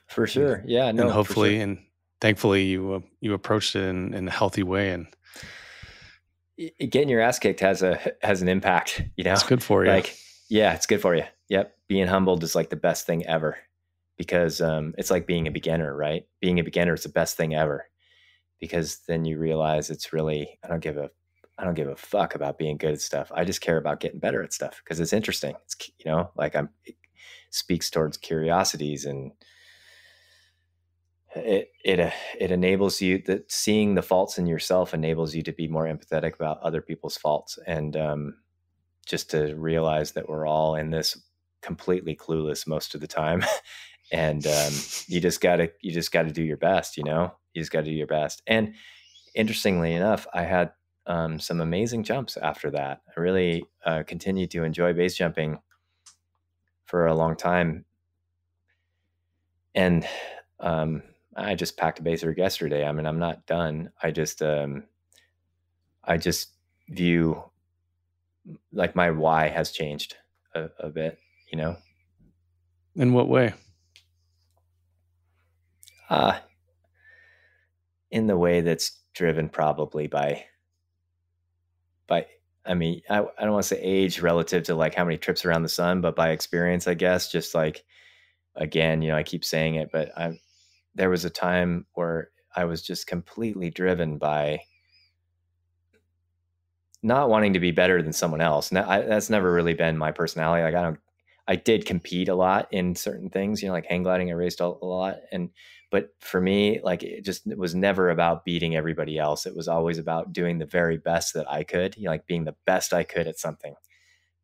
For sure. Yeah. No, and hopefully, sure. And thankfully you approached it in a healthy way. And getting your ass kicked has an impact, you know? It's good for you. Like, yeah, it's good for you. Yep. Being humbled is like the best thing ever, because it's like being a beginner, right? Being a beginner is the best thing ever, because then you realize it's really, I don't give a fuck about being good at stuff. I just care about getting better at stuff because it's interesting. It's, you know, like it speaks towards curiosities, and it enables you, that seeing the faults in yourself enables you to be more empathetic about other people's faults, and just to realize that we're all in this completely clueless most of the time. And you just gotta do your best, you know? You just gotta do your best. And interestingly enough, I had some amazing jumps after that. I really continued to enjoy base jumping for a long time. And I just packed a base rig yesterday. I mean, I'm not done. I just view, like, my why has changed a bit, you know? In what way? In the way that's driven probably by, I mean, I don't want to say age relative to like how many trips around the sun, but by experience, I guess. Just like, again, you know, I keep saying it, but there was a time where I was just completely driven by not wanting to be better than someone else. Now, that's never really been my personality. Like, I did compete a lot in certain things, you know, like hang gliding, I raced a lot. But for me, like, it was never about beating everybody else. It was always about doing the very best that I could, you know, like being the best I could at something,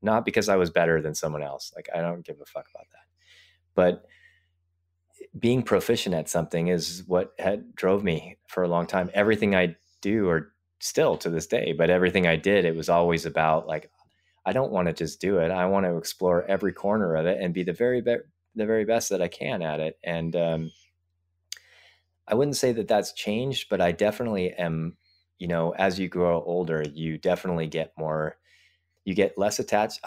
not because I was better than someone else. Like, I don't give a fuck about that. But being proficient at something is what drove me for a long time. Everything I do, or still to this day, but everything I did, it was always about like, I don't want to just do it. I want to explore every corner of it and be the very best that I can at it. And I wouldn't say that that's changed, but I definitely am, you know, as you grow older, you definitely get less attached.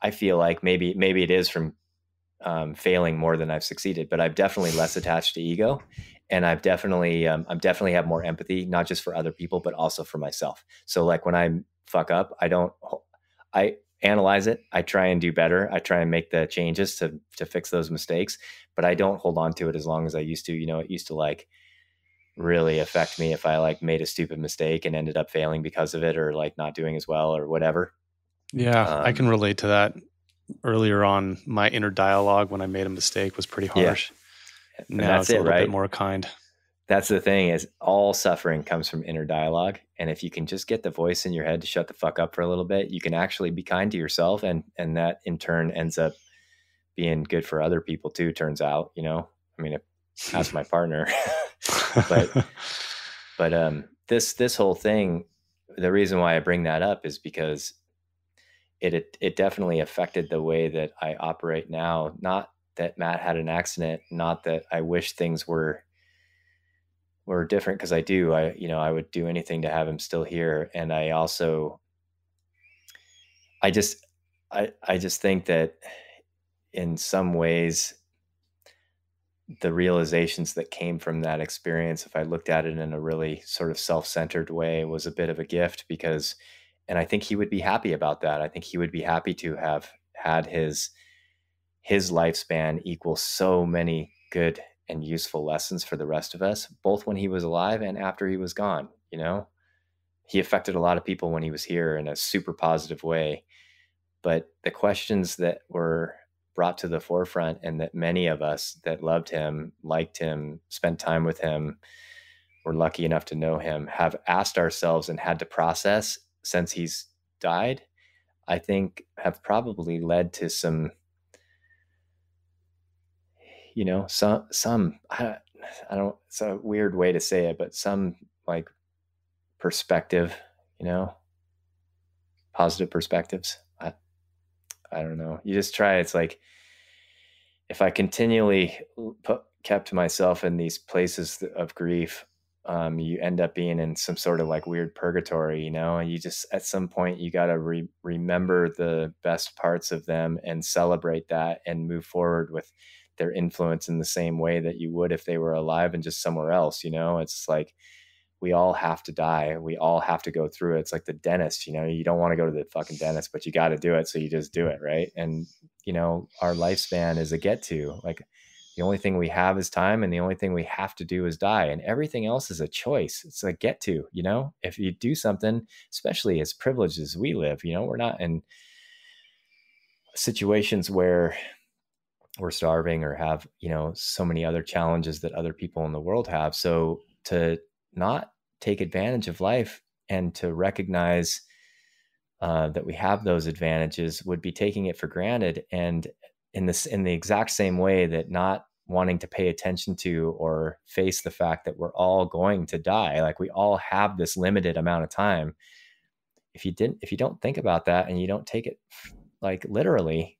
I feel like maybe it is from failing more than I've succeeded, but I'm definitely less attached to ego. And I'm definitely have more empathy, not just for other people, but also for myself. So like when I fuck up, I analyze it. I try and do better. I try and make the changes to fix those mistakes, but I don't hold on to it as long as I used to. It used to like really affect me if I like made a stupid mistake and ended up failing because of it, or like not doing as well or whatever. Yeah, I can relate to that. Earlier on, my inner dialogue when I made a mistake was pretty harsh. Yeah. Now it's a little bit more kind. That's the thing, is all suffering comes from inner dialogue. And if you can just get the voice in your head to shut the fuck up for a little bit, you can actually be kind to yourself. And that in turn ends up being good for other people too, turns out, I mean, that's my partner, but this whole thing, the reason why I bring that up is because it definitely affected the way that I operate now. Not that Matt had an accident, not that I wish things were different, because I do. I would do anything to have him still here. And I also, I just think that in some ways, the realizations that came from that experience, if I looked at it in a really sort of self-centered way, was a bit of a gift, and I think he would be happy about that. I think he would be happy to have had his lifespan equal so many good and useful lessons for the rest of us, both when he was alive and after he was gone. He affected a lot of people when he was here in a super positive way. But the questions that were brought to the forefront, and that many of us that loved him, liked him, spent time with him, were lucky enough to know him, have asked ourselves and had to process since he's died, I think have probably led to some, I don't, it's a weird way to say it, but some like perspective, positive perspectives. I don't know. You just try. It's like, if I continually kept myself in these places of grief, you end up being in some sort of like weird purgatory, and you just, at some point you got to remember the best parts of them and celebrate that and move forward with their influence in the same way that you would if they were alive and just somewhere else. It's like, we all have to die. We all have to go through it. It's like the dentist, you don't want to go to the fucking dentist, but you got to do it. So you just do it. Right. And, our lifespan is a get to. Like, the only thing we have is time, and the only thing we have to do is die. And everything else is a choice. It's a get to, if you do something, especially as privileged as we live, we're not in situations where we're starving or have, so many other challenges that other people in the world have. So to not take advantage of life and to recognize that we have those advantages would be taking it for granted. And in the exact same way that not wanting to pay attention to or face the fact that we're all going to die, like we all have this limited amount of time. If you don't think about that and you don't take it like literally,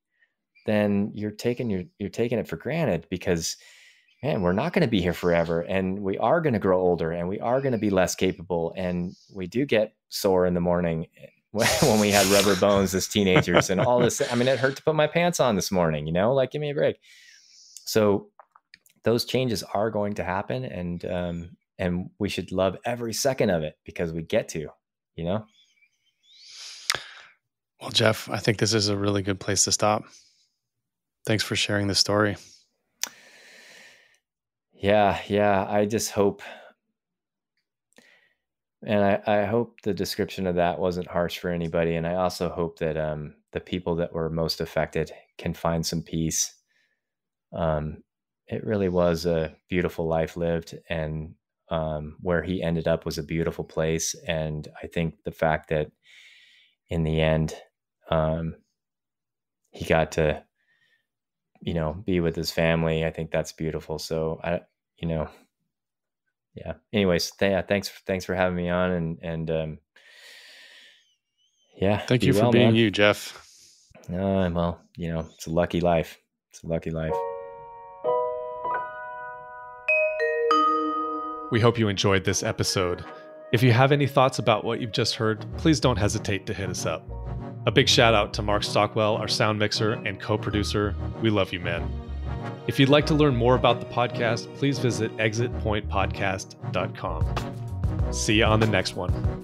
then you're taking it for granted, because man, we're not going to be here forever, and we are going to grow older, and we are going to be less capable, and we do get sore in the morning when we had rubber bones as teenagers and all this. I mean, it hurt to put my pants on this morning, like, give me a break. So those changes are going to happen, and we should love every second of it because we get to, Well, Jeff, I think this is a really good place to stop. Thanks for sharing this story. Yeah. I just hope, and I hope the description of that wasn't harsh for anybody. And I also hope that the people that were most affected can find some peace. It really was a beautiful life lived, and where he ended up was a beautiful place. And I think the fact that in the end, he got to, be with his family, I think that's beautiful. So yeah. Anyways, thanks for having me on, and yeah. Thank you for being man. You, Jeff. Well, it's a lucky life. It's a lucky life. We hope you enjoyed this episode. If you have any thoughts about what you've just heard, please don't hesitate to hit us up. A big shout out to Mark Stockwell, our sound mixer and co-producer. We love you, man. If you'd like to learn more about the podcast, please visit exitpointpodcast.com. See you on the next one.